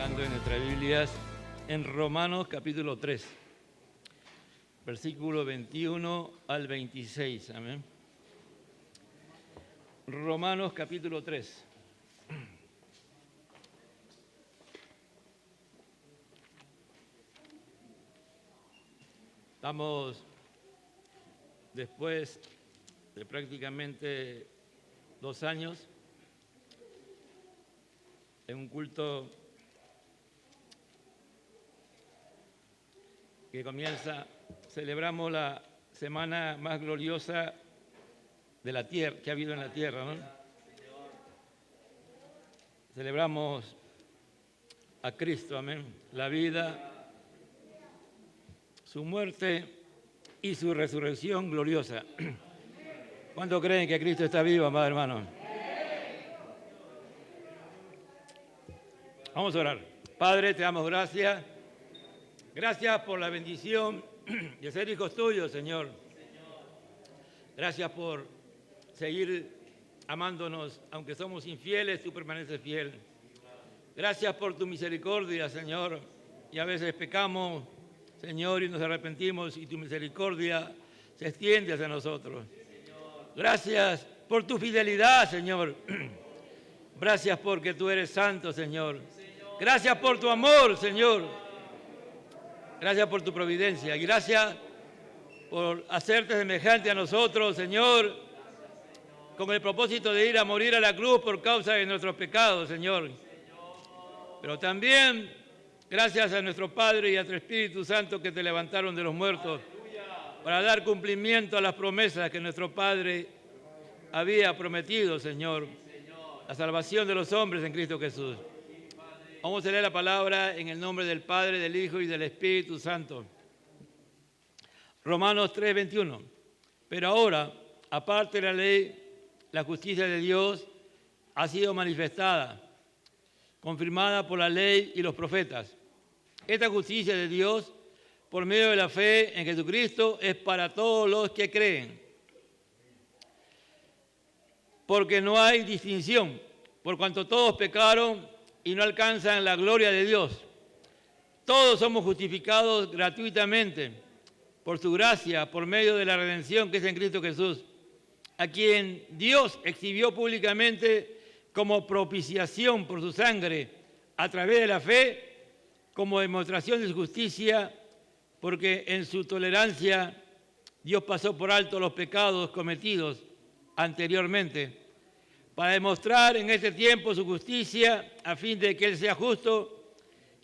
buscando en nuestras Biblias en Romanos capítulo 3, versículo 21 al 26. Amén. Romanos capítulo 3. Estamos después de prácticamente 2 años en un culto que comienza, celebramos la semana más gloriosa de la tierra, que ha habido en la tierra, ¿no? Celebramos a Cristo, amén, la vida, su muerte y su resurrección gloriosa. ¿Cuántos creen que Cristo está vivo, amados hermanos? Vamos a orar. Padre, te damos gracias. Gracias por la bendición de ser hijos tuyos, Señor. Gracias por seguir amándonos. Aunque somos infieles, tú permaneces fiel. Gracias por tu misericordia, Señor. Y a veces pecamos, Señor, y nos arrepentimos, y tu misericordia se extiende hacia nosotros. Gracias por tu fidelidad, Señor. Gracias porque tú eres santo, Señor. Gracias por tu amor, Señor. Gracias por tu providencia. Y gracias por hacerte semejante a nosotros, Señor, con el propósito de ir a morir a la cruz por causa de nuestros pecados, Señor. Pero también gracias a nuestro Padre y a tu Espíritu Santo que te levantaron de los muertos para dar cumplimiento a las promesas que nuestro Padre había prometido, Señor. La salvación de los hombres en Cristo Jesús. Vamos a leer la palabra en el nombre del Padre, del Hijo y del Espíritu Santo. Romanos 3, 21. Pero ahora, aparte de la ley, la justicia de Dios ha sido manifestada, confirmada por la ley y los profetas. Esta justicia de Dios, por medio de la fe en Jesucristo, es para todos los que creen. Porque no hay distinción, por cuanto todos pecaron y no alcanzan la gloria de Dios. Todos somos justificados gratuitamente por su gracia, por medio de la redención que es en Cristo Jesús, a quien Dios exhibió públicamente como propiciación por su sangre, a través de la fe, como demostración de su justicia, porque en su tolerancia Dios pasó por alto los pecados cometidos anteriormente, para demostrar en este tiempo su justicia, a fin de que Él sea justo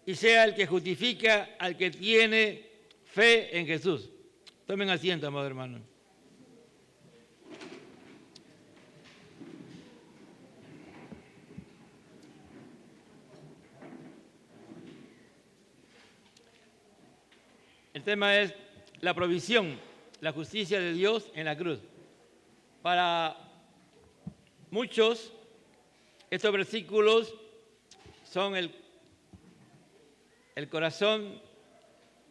y sea el que justifica al que tiene fe en Jesús. Tomen asiento, amados hermanos. El tema es la provisión, la justicia de Dios en la cruz. Para muchos, estos versículos son el corazón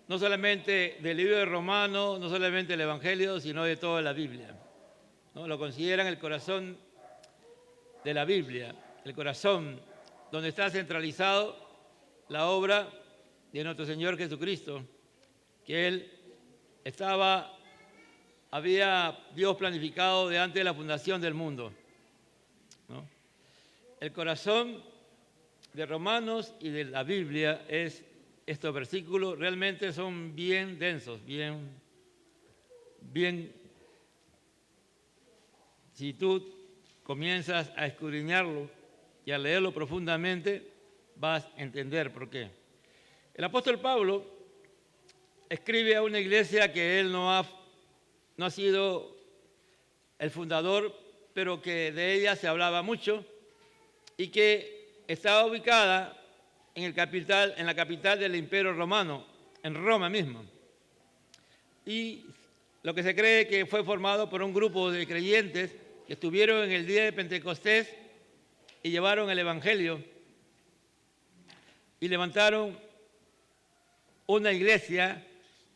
no solamente del libro de Romanos, no solamente del Evangelio, sino de toda la Biblia, ¿no? Lo consideran el corazón de la Biblia, el corazón donde está centralizado la obra de nuestro Señor Jesucristo, que Él había Dios planificado de antes de la fundación del mundo, ¿no? El corazón de Romanos y de la Biblia es estos versículos, realmente son bien densos, bien, si tú comienzas a escudriñarlo y a leerlo profundamente, vas a entender por qué. El apóstol Pablo escribe a una iglesia que él no ha sido el fundador, pero que de ella se hablaba mucho y que estaba ubicada en la capital del Imperio Romano, en Roma mismo. Y lo que se cree que fue formado por un grupo de creyentes que estuvieron en el día de Pentecostés y llevaron el Evangelio y levantaron una iglesia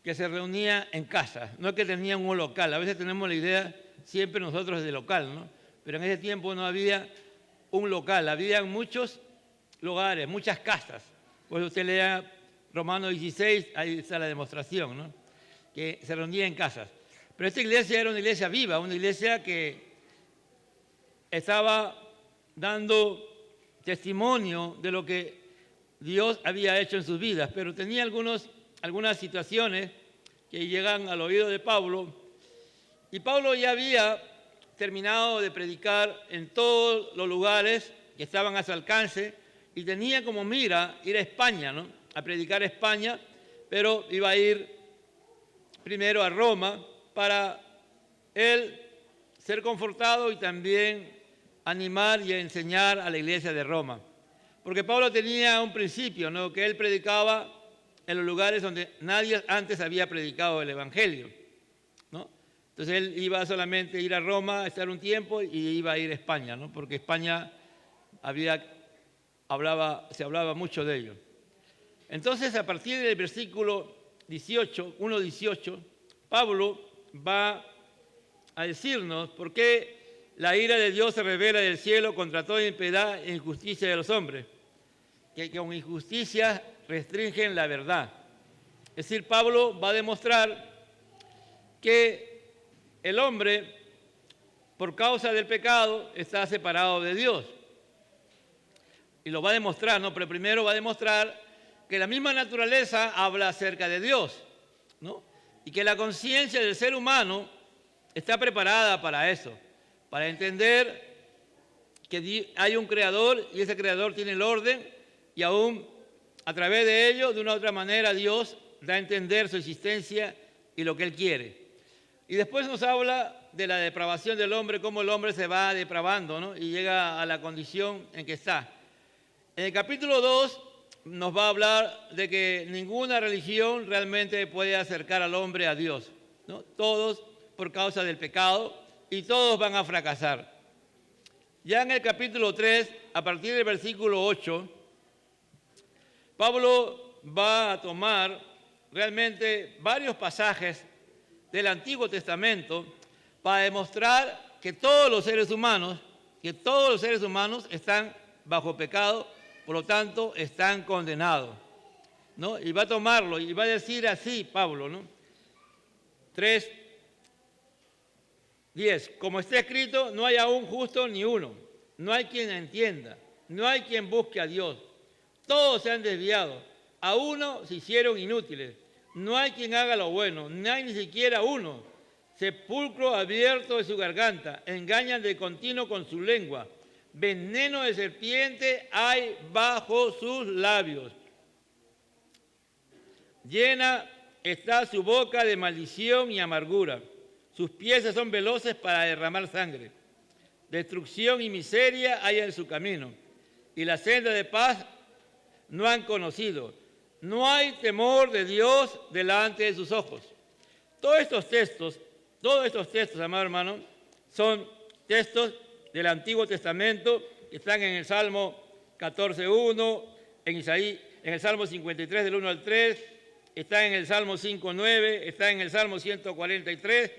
que se reunía en casas, no es que tenían un local. A veces tenemos la idea siempre nosotros de local, ¿no? Pero en ese tiempo no había un local, había muchos lugares, muchas casas, Pues usted lea Romanos 16, ahí está la demostración, ¿no? Que se reunía en casas. Pero esta iglesia era una iglesia viva, una iglesia que estaba dando testimonio de lo que Dios había hecho en sus vidas, pero tenía algunas situaciones que llegan al oído de Pablo, y Pablo ya había terminado de predicar en todos los lugares que estaban a su alcance, y tenía como mira ir a España, ¿no? A predicar a España, pero iba a ir primero a Roma para él ser confortado y también animar y enseñar a la iglesia de Roma. Porque Pablo tenía un principio, ¿no? Que él predicaba en los lugares donde nadie antes había predicado el Evangelio, ¿no? Entonces él iba solamente a ir a Roma, a estar un tiempo, y iba a ir a España, ¿no? Porque España se hablaba mucho de ello. Entonces, a partir del versículo 1:18, Pablo va a decirnos por qué la ira de Dios se revela del cielo contra toda impiedad e injusticia de los hombres, que con injusticia restringen la verdad. Es decir, Pablo va a demostrar que el hombre, por causa del pecado, está separado de Dios. Y lo va a demostrar, ¿no? Pero primero va a demostrar que la misma naturaleza habla acerca de Dios, ¿no? Y que la conciencia del ser humano está preparada para eso, para entender que hay un creador y ese creador tiene el orden, y aún a través de ello, de una u otra manera, Dios da a entender su existencia y lo que Él quiere. Y después nos habla de la depravación del hombre, cómo el hombre se va depravando, ¿no? Y llega a la condición en que está. En el capítulo 2 nos va a hablar de que ninguna religión realmente puede acercar al hombre a Dios, ¿no? Todos por causa del pecado, y todos van a fracasar. Ya en el capítulo 3, a partir del versículo 8, Pablo va a tomar realmente varios pasajes del Antiguo Testamento para demostrar que todos los seres humanos están bajo pecado, por lo tanto están condenados, ¿no? Y va a tomarlo y va a decir así Pablo, ¿no? 3:10, como está escrito, no hay aún justo ni uno, no hay quien entienda, no hay quien busque a Dios, todos se han desviado, a uno se hicieron inútiles, no hay quien haga lo bueno, no hay ni siquiera uno, sepulcro abierto de su garganta, engañan de continuo con su lengua, veneno de serpiente hay bajo sus labios. Llena está su boca de maldición y amargura. Sus pies son veloces para derramar sangre. Destrucción y miseria hay en su camino. Y la senda de paz no han conocido. No hay temor de Dios delante de sus ojos. Todos estos textos, amado hermano, son textos del Antiguo Testamento, que están en el Salmo 14:1, en el Salmo 53 del 1 al 3, está en el Salmo 5:9, está en el Salmo 143,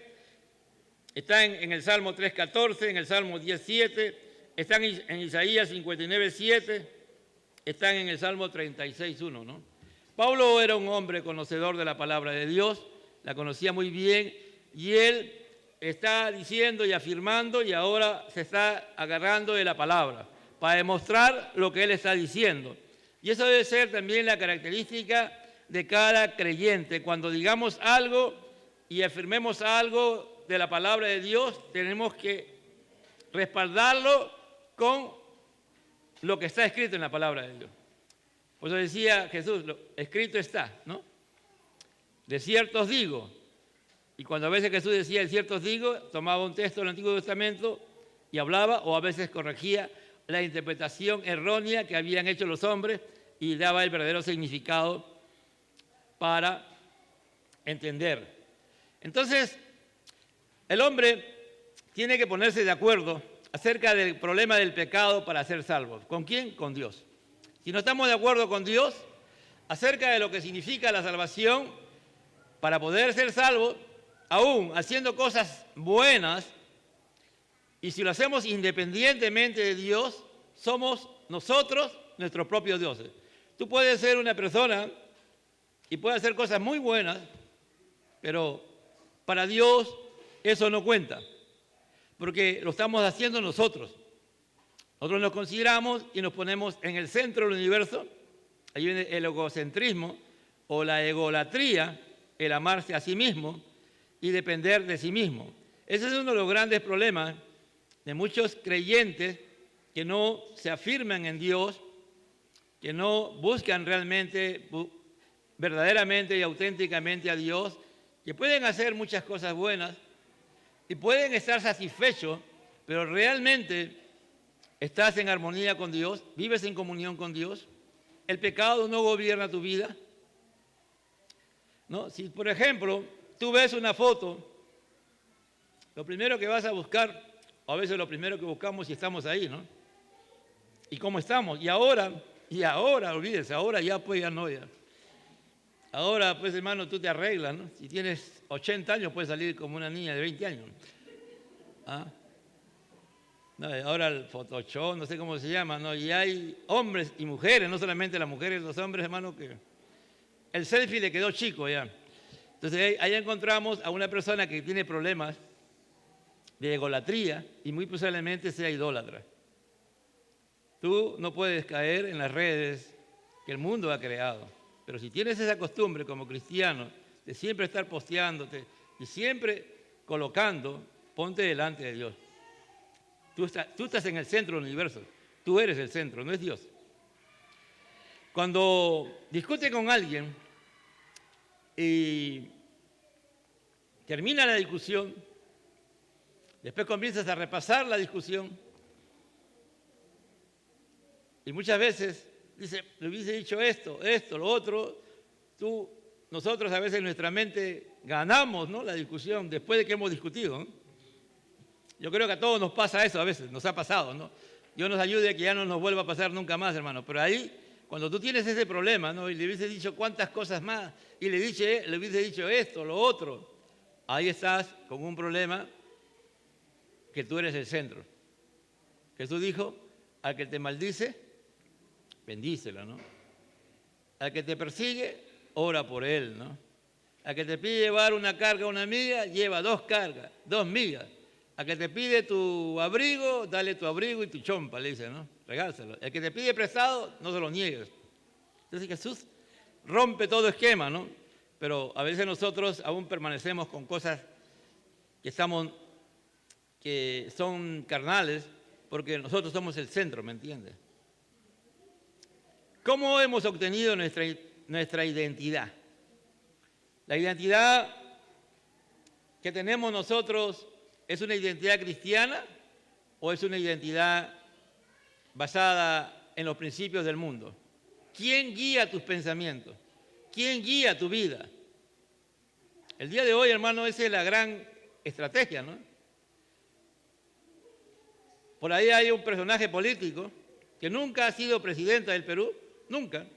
está en el Salmo 3:14, en el Salmo 10:7, están en Isaías 59:7, están en el Salmo 36:1, ¿no? Pablo era un hombre conocedor de la palabra de Dios, la conocía muy bien, y él está diciendo y afirmando, y ahora se está agarrando de la palabra para demostrar lo que él está diciendo. Y eso debe ser también la característica de cada creyente. Cuando digamos algo y afirmemos algo de la palabra de Dios, tenemos que respaldarlo con lo que está escrito en la palabra de Dios. Por eso decía Jesús, lo escrito está, ¿no? De cierto os digo. Y cuando a veces Jesús decía de cierto os digo, tomaba un texto del Antiguo Testamento y hablaba, o a veces corregía la interpretación errónea que habían hecho los hombres y daba el verdadero significado para entender. Entonces, el hombre tiene que ponerse de acuerdo acerca del problema del pecado para ser salvo. ¿Con quién? Con Dios. Si no estamos de acuerdo con Dios acerca de lo que significa la salvación, para poder ser salvos, aún haciendo cosas buenas, y si lo hacemos independientemente de Dios, somos nosotros nuestros propios dioses. Tú puedes ser una persona y puedes hacer cosas muy buenas, pero para Dios eso no cuenta, porque lo estamos haciendo nosotros. Nosotros nos consideramos y nos ponemos en el centro del universo. Ahí viene el egocentrismo o la egolatría, el amarse a sí mismo y depender de sí mismo. Ese es uno de los grandes problemas de muchos creyentes que no se afirman en Dios, que no buscan realmente, verdaderamente y auténticamente a Dios, que pueden hacer muchas cosas buenas y pueden estar satisfechos, pero realmente estás en armonía con Dios, vives en comunión con Dios, el pecado no gobierna tu vida, ¿no? Si, por ejemplo, tú ves una foto, lo primero que vas a buscar, o a veces lo primero que buscamos si estamos ahí, ¿no? ¿Y cómo estamos? Y ahora, olvídese, ahora ya pues ya no, ya. Ahora, pues hermano, tú te arreglas, ¿no? Si tienes 80 años, puedes salir como una niña de 20 años. ¿Ah? No, ahora el Photoshop, no sé cómo se llama, ¿no? Y hay hombres y mujeres, no solamente las mujeres, los hombres, hermano, que el selfie le quedó chico ya. Entonces ahí encontramos a una persona que tiene problemas de egolatría y muy posiblemente sea idólatra. Tú no puedes caer en las redes que el mundo ha creado, pero si tienes esa costumbre como cristiano de siempre estar posteándote y siempre colocando, ponte delante de Dios. Tú estás en el centro del universo, tú eres el centro, no es Dios. Cuando discutes con alguien y termina la discusión, después comienzas a repasar la discusión y muchas veces dice, le hubiese dicho esto, lo otro, nosotros a veces en nuestra mente ganamos, ¿no?, la discusión después de que hemos discutido, ¿no? Yo creo que a todos nos pasa eso a veces, nos ha pasado, ¿no? Dios nos ayude a que ya no nos vuelva a pasar nunca más, hermano. Pero ahí, cuando tú tienes ese problema, ¿no?, y le hubiese dicho cuántas cosas más, y le hubiese dicho esto, lo otro, ahí estás con un problema que tú eres el centro. Jesús dijo, al que te maldice, bendícelo, ¿no? Al que te persigue, ora por él, ¿no? Al que te pide llevar una carga a una amiga, lleva 2 cargas, 2 migas. Al que te pide tu abrigo, dale tu abrigo y tu chompa, le dice, ¿no? Regálselo. El que te pide prestado, no se lo niegues. Entonces Jesús rompe todo esquema, ¿no? Pero a veces nosotros aún permanecemos con cosas que son carnales, porque nosotros somos el centro, ¿me entiendes? ¿Cómo hemos obtenido nuestra identidad? La identidad que tenemos nosotros, ¿es una identidad cristiana o es una identidad basada en los principios del mundo? ¿Quién guía tus pensamientos? ¿Quién guía tu vida? El día de hoy, hermano, esa es la gran estrategia, ¿no? Por ahí hay un personaje político que nunca ha sido presidenta del Perú, nunca.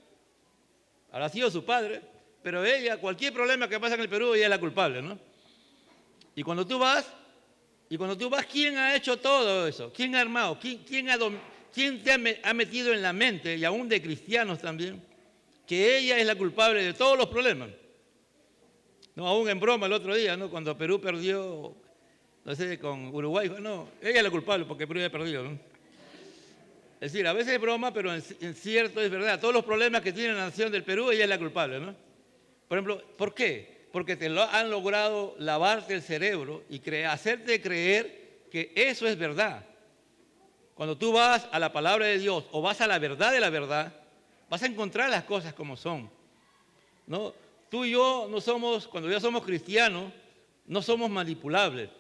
Habrá sido su padre, pero ella, cualquier problema que pasa en el Perú, ella es la culpable, ¿no? Y cuando tú vas, ¿quién ha hecho todo eso? ¿Quién ha armado? ¿Quién te ha metido en la mente, y aún de cristianos también, que ella es la culpable de todos los problemas? No, aún en broma el otro día, ¿no?, cuando Perú perdió, no sé, con Uruguay, no, ella es la culpable porque Perú había perdido, ¿no? Es decir, a veces es broma, pero en cierto es verdad. Todos los problemas que tiene la nación del Perú, ella es la culpable, ¿no? Por ejemplo, ¿por qué? Porque han logrado lavarte el cerebro y hacerte creer que eso es verdad. Cuando tú vas a la palabra de Dios o vas a la verdad de la verdad, vas a encontrar las cosas como son, ¿no? Tú y yo cuando ya somos cristianos, no somos manipulables.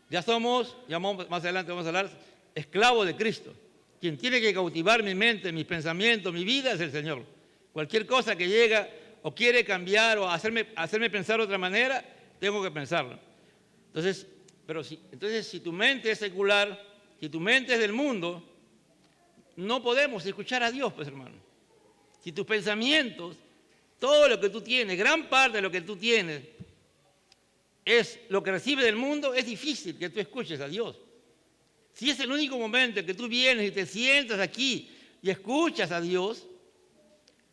Ya más adelante vamos a hablar, esclavos de Cristo. Quien tiene que cautivar mi mente, mis pensamientos, mi vida es el Señor. Cualquier cosa que llega o quiere cambiar o hacerme pensar de otra manera, tengo que pensarlo. Entonces, si tu mente es secular, si tu mente es del mundo, no podemos escuchar a Dios, pues, hermano. Si tus pensamientos, todo lo que tú tienes, gran parte de lo que tú tienes, es lo que recibes del mundo, es difícil que tú escuches a Dios. Si es el único momento en que tú vienes y te sientas aquí y escuchas a Dios,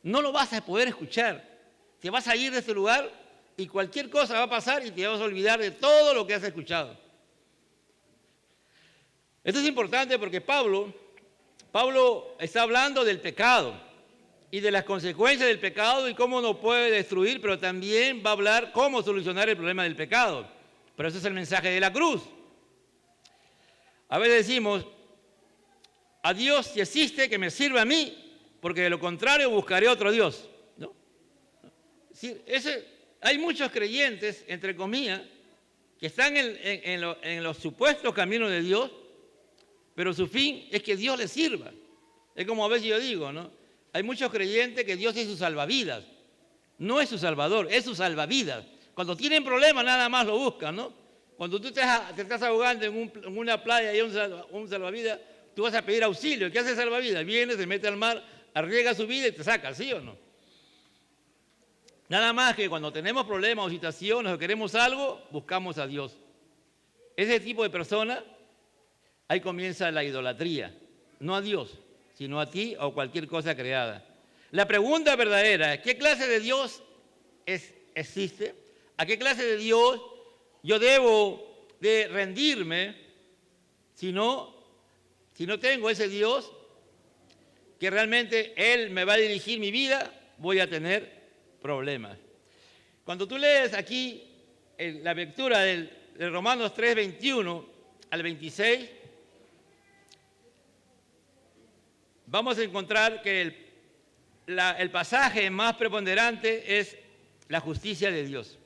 no lo vas a poder escuchar. Te vas a ir de este lugar y cualquier cosa va a pasar y te vas a olvidar de todo lo que has escuchado. Esto es importante porque Pablo está hablando del pecado y de las consecuencias del pecado y cómo nos puede destruir, pero también va a hablar cómo solucionar el problema del pecado. Pero ese es el mensaje de la cruz. A veces decimos, a Dios si existe que me sirva a mí, porque de lo contrario buscaré otro Dios. ¿No? Sí, hay muchos creyentes, entre comillas, que están en los supuestos caminos de Dios, pero su fin es que Dios les sirva. Es como a veces yo digo, ¿no? Hay muchos creyentes que Dios es su salvavidas. No es su salvador, es su salvavidas. Cuando tienen problemas nada más lo buscan, ¿no? Cuando tú te estás ahogando en una playa y hay un salvavidas, tú vas a pedir auxilio. ¿Qué hace el salvavidas? Viene, se mete al mar, arriesga su vida y te saca, ¿sí o no? Nada más que cuando tenemos problemas o situaciones o queremos algo, buscamos a Dios. Ese tipo de personas, ahí comienza la idolatría. No a Dios, sino a ti o cualquier cosa creada. La pregunta verdadera es, ¿qué clase de Dios existe? ¿A qué clase de Dios yo debo de rendirme si no tengo ese Dios que realmente Él me va a dirigir mi vida? Voy a tener problemas. Cuando tú lees aquí la lectura de Romanos 3, 21 al 26, vamos a encontrar que el pasaje más preponderante es la justicia de Dios.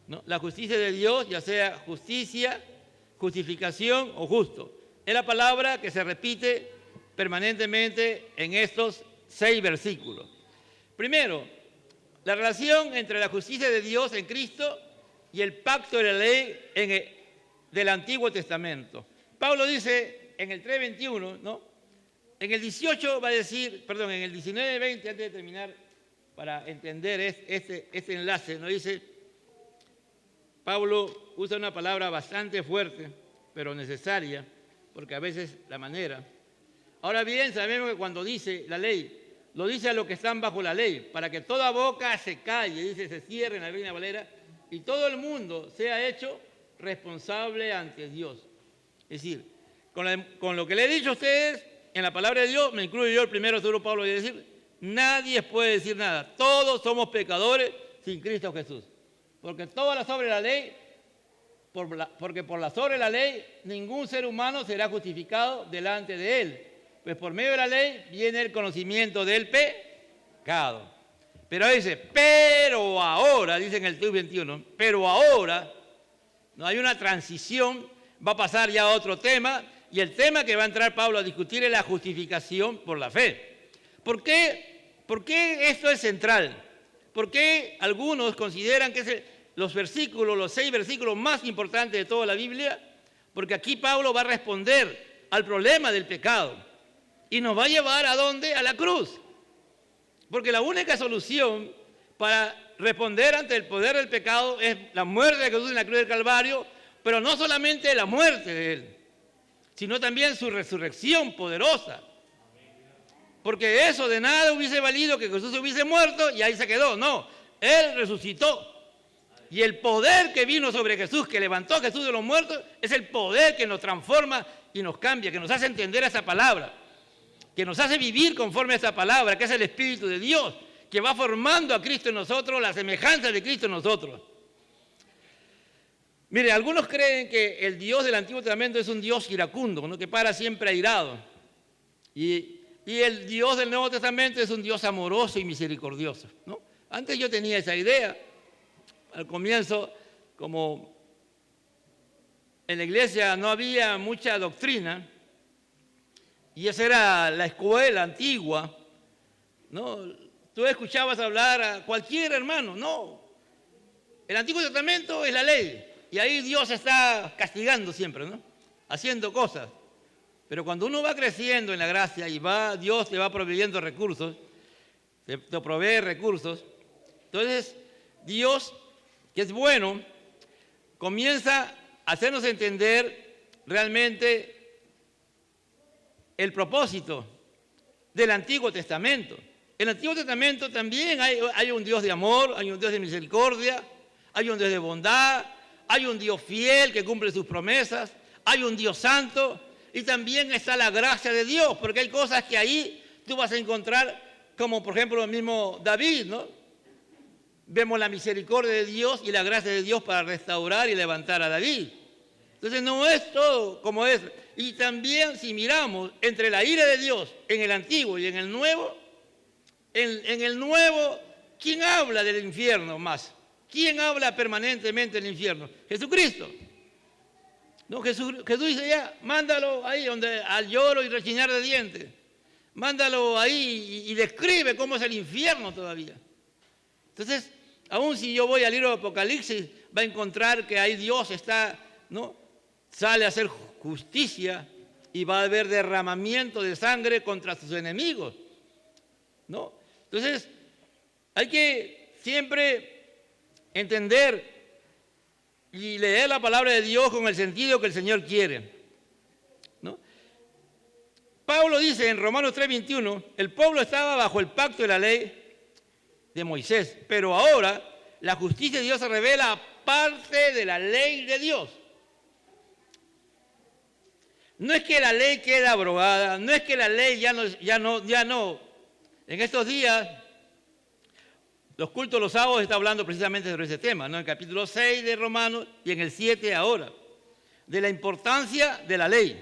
¿No? La justicia de Dios, ya sea justicia, justificación o justo. Es la palabra que se repite permanentemente en estos 6 versículos. Primero, la relación entre la justicia de Dios en Cristo y el pacto de la ley del Antiguo Testamento. Pablo dice en el 3:21, ¿no? En el 18 va a decir, perdón, en el 19:20, antes de terminar, para entender este enlace, ¿no? Dice, Pablo usa una palabra bastante fuerte, pero necesaria, porque a veces la manera. Ahora bien, sabemos que cuando dice la ley, lo dice a los que están bajo la ley, para que toda boca se calle, dice, se cierre en la Reina Valera, y todo el mundo sea hecho responsable ante Dios. Es decir, con lo que le he dicho a ustedes, en la palabra de Dios, me incluyo yo el primero, seguro Pablo va a decir, nadie puede decir nada. Todos somos pecadores sin Cristo Jesús. Porque toda la sobre la ley, porque por la sobre la ley, ningún ser humano será justificado delante de él. Pues por medio de la ley viene el conocimiento del pecado. Pero dice, pero ahora, dice en el 21, pero ahora, no hay una transición, va a pasar ya a otro tema, y el tema que va a entrar Pablo a discutir es la justificación por la fe. ¿Por qué esto es central? ¿Por qué algunos consideran que es los 6 versículos más importantes de toda la Biblia? Porque aquí Pablo va a responder al problema del pecado y nos va a llevar ¿a dónde? A la cruz. Porque la única solución para responder ante el poder del pecado es la muerte de Jesús en la cruz del Calvario, pero no solamente la muerte de Él, sino también su resurrección poderosa. Porque eso de nada hubiese valido que Jesús hubiese muerto y ahí se quedó. No, Él resucitó. Y el poder que vino sobre Jesús, que levantó a Jesús de los muertos, es el poder que nos transforma y nos cambia, que nos hace entender esa palabra, que nos hace vivir conforme a esa palabra, que es el Espíritu de Dios, que va formando a Cristo en nosotros, la semejanza de Cristo en nosotros. Mire, algunos creen que el Dios del Antiguo Testamento es un Dios iracundo, ¿no? Que para siempre airado. Y el Dios del Nuevo Testamento es un Dios amoroso y misericordioso, ¿no? Antes yo tenía esa idea. Al comienzo, como en la iglesia no había mucha doctrina, y esa era la escuela antigua, ¿no? Tú escuchabas hablar a cualquier hermano, no. El Antiguo Testamento es la ley, y ahí Dios está castigando siempre, ¿no? Haciendo cosas. Pero cuando uno va creciendo en la gracia y Dios te va proveyendo recursos, te provee recursos, entonces Dios, que es bueno, comienza a hacernos entender realmente el propósito del Antiguo Testamento. En el Antiguo Testamento también hay un Dios de amor, hay un Dios de misericordia, hay un Dios de bondad, hay un Dios fiel que cumple sus promesas, hay un Dios santo y también está la gracia de Dios, porque hay cosas que ahí tú vas a encontrar, como por ejemplo el mismo David, ¿no? Vemos la misericordia de Dios y la gracia de Dios para restaurar y levantar a David. Entonces no es todo como es. Y también si miramos entre la ira de Dios en el Antiguo y en el Nuevo, en el Nuevo, ¿quién habla del infierno más? ¿Quién habla permanentemente del infierno? Jesucristo. No, Jesús dice ya, mándalo ahí donde al lloro y rechinar de dientes. Mándalo ahí y describe cómo es el infierno todavía. Entonces, aún si yo voy al libro de Apocalipsis, va a encontrar que ahí Dios está, ¿no? Sale a hacer justicia y va a haber derramamiento de sangre contra sus enemigos, ¿no? Entonces, hay que siempre entender y leer la palabra de Dios con el sentido que el Señor quiere, ¿no? Pablo dice en Romanos 3:21, el pueblo estaba bajo el pacto de la ley de Moisés, pero ahora la justicia de Dios se revela aparte de la ley de Dios. No es que la ley queda abrogada, no es que la ley ya no. En estos días, los cultos de los sábados está hablando precisamente sobre ese tema, ¿no? En el capítulo 6 de Romanos y en el 7 ahora, de la importancia de la ley,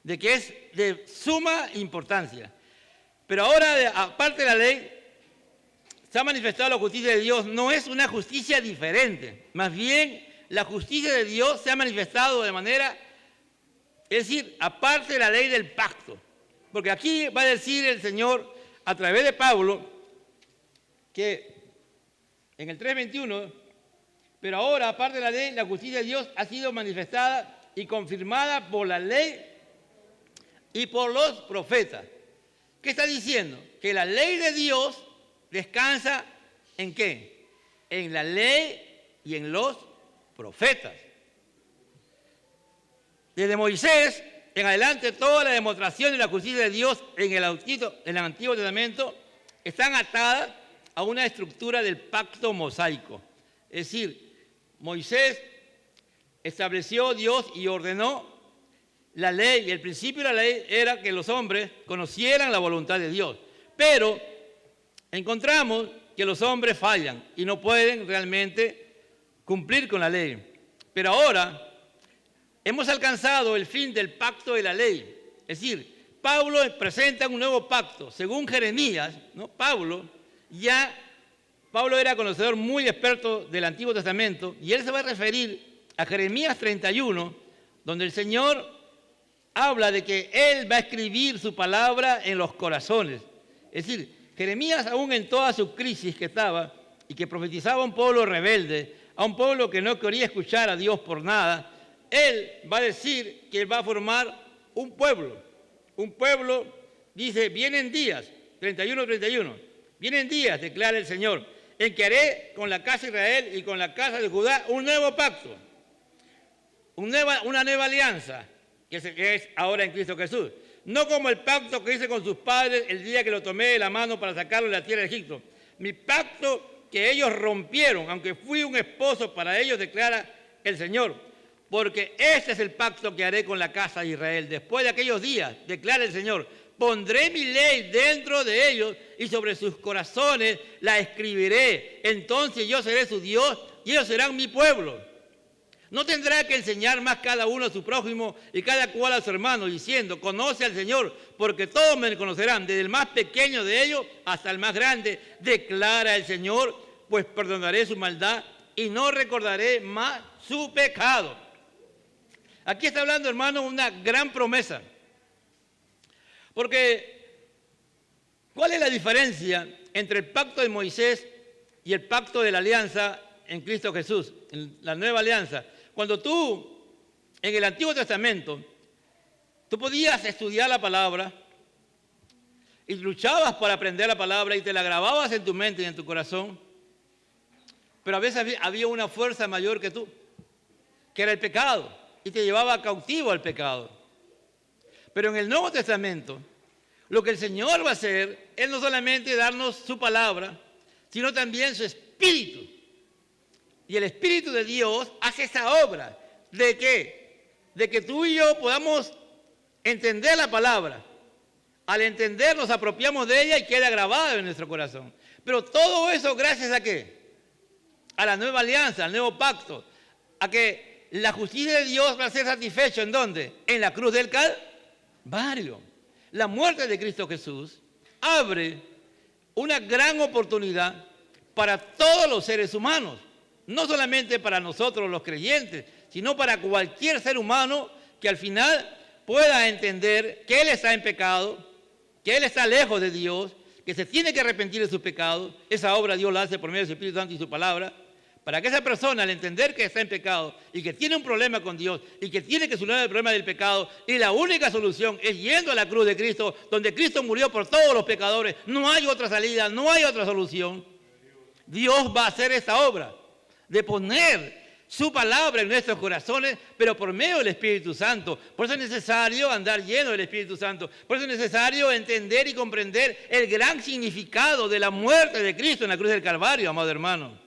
de que es de suma importancia. Pero ahora, aparte de la ley, se ha manifestado la justicia de Dios. No es una justicia diferente, más bien la justicia de Dios se ha manifestado de manera, es decir, aparte de la ley del pacto. Porque aquí va a decir el Señor a través de Pablo que en el 3:21, pero ahora aparte de la ley, la justicia de Dios ha sido manifestada y confirmada por la ley y por los profetas. ¿Qué está diciendo? Que la ley de Dios descansa ¿en qué? En la ley y en los profetas. Desde Moisés en adelante, toda la demostración de la justicia de Dios en el Antiguo Testamento están atadas a una estructura del pacto mosaico. Es decir, Moisés estableció Dios y ordenó la ley, y el principio de la ley era que los hombres conocieran la voluntad de Dios. Pero encontramos que los hombres fallan y no pueden realmente cumplir con la ley. Pero ahora hemos alcanzado el fin del pacto de la ley. Es decir, Pablo presenta un nuevo pacto. Según Jeremías, ¿no? Pablo era conocedor muy experto del Antiguo Testamento, y él se va a referir a Jeremías 31, donde el Señor habla de que Él va a escribir su palabra en los corazones. Es decir, Jeremías, aún en toda su crisis que estaba y que profetizaba a un pueblo rebelde, a un pueblo que no quería escuchar a Dios por nada, él va a decir que él va a formar un pueblo. Un pueblo, dice, vienen días, 31, vienen días, declara el Señor, en que haré con la casa de Israel y con la casa de Judá un nuevo pacto, una nueva alianza, que es ahora en Cristo Jesús. No como el pacto que hice con sus padres el día que lo tomé de la mano para sacarlo de la tierra de Egipto. Mi pacto que ellos rompieron, aunque fui un esposo para ellos, declara el Señor. Porque este es el pacto que haré con la casa de Israel. Después de aquellos días, declara el Señor, pondré mi ley dentro de ellos y sobre sus corazones la escribiré. Entonces yo seré su Dios y ellos serán mi pueblo. No tendrá que enseñar más cada uno a su prójimo y cada cual a su hermano, diciendo, conoce al Señor, porque todos me conocerán, desde el más pequeño de ellos hasta el más grande, declara el Señor, pues perdonaré su maldad y no recordaré más su pecado. Aquí está hablando, hermano, una gran promesa. Porque, ¿cuál es la diferencia entre el pacto de Moisés y el pacto de la alianza en Cristo Jesús, en la nueva alianza? Cuando tú, en el Antiguo Testamento, tú podías estudiar la palabra y luchabas para aprender la palabra y te la grababas en tu mente y en tu corazón, pero a veces había una fuerza mayor que tú, que era el pecado, y te llevaba cautivo al pecado. Pero en el Nuevo Testamento, lo que el Señor va a hacer es no solamente darnos su palabra, sino también su Espíritu. Y el Espíritu de Dios hace esa obra. ¿De qué? De que tú y yo podamos entender la palabra. Al entender nos apropiamos de ella y queda grabada en nuestro corazón. Pero todo eso gracias a ¿qué? A la nueva alianza, al nuevo pacto. A que la justicia de Dios va a ser satisfecha. ¿En dónde? En la cruz del Calvario. La muerte de Cristo Jesús abre una gran oportunidad para todos los seres humanos. No solamente para nosotros los creyentes, sino para cualquier ser humano que al final pueda entender que él está en pecado, que él está lejos de Dios, que se tiene que arrepentir de sus pecados. Esa obra Dios la hace por medio del Espíritu Santo y su palabra, para que esa persona, al entender que está en pecado y que tiene un problema con Dios y que tiene que solucionar el problema del pecado, y la única solución es yendo a la cruz de Cristo, donde Cristo murió por todos los pecadores, no hay otra salida, no hay otra solución. Dios va a hacer esta obra de poner su palabra en nuestros corazones, pero por medio del Espíritu Santo. Por eso es necesario andar lleno del Espíritu Santo. Por eso es necesario entender y comprender el gran significado de la muerte de Cristo en la cruz del Calvario, amado hermano.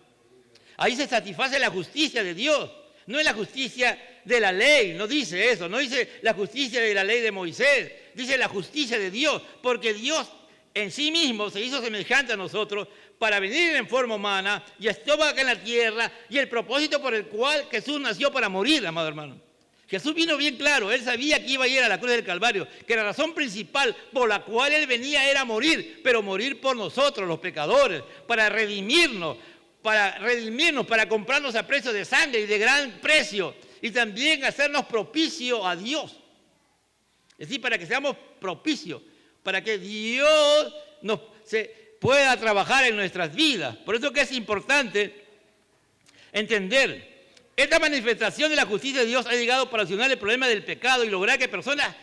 Ahí se satisface la justicia de Dios. No es la justicia de la ley, no dice eso. No dice la justicia de la ley de Moisés. Dice la justicia de Dios, porque Dios en sí mismo se hizo semejante a nosotros para venir en forma humana y estuvo acá en la tierra, y el propósito por el cual Jesús nació para morir, amado hermano. Jesús vino bien claro, él sabía que iba a ir a la cruz del Calvario, que la razón principal por la cual él venía era morir, pero morir por nosotros, los pecadores, para redimirnos, para comprarnos a precio de sangre y de gran precio, y también hacernos propicio a Dios. Es decir, para que seamos propicios, para que Dios pueda trabajar en nuestras vidas. Por eso que es importante entender, esta manifestación de la justicia de Dios ha llegado para solucionar el problema del pecado y lograr que personas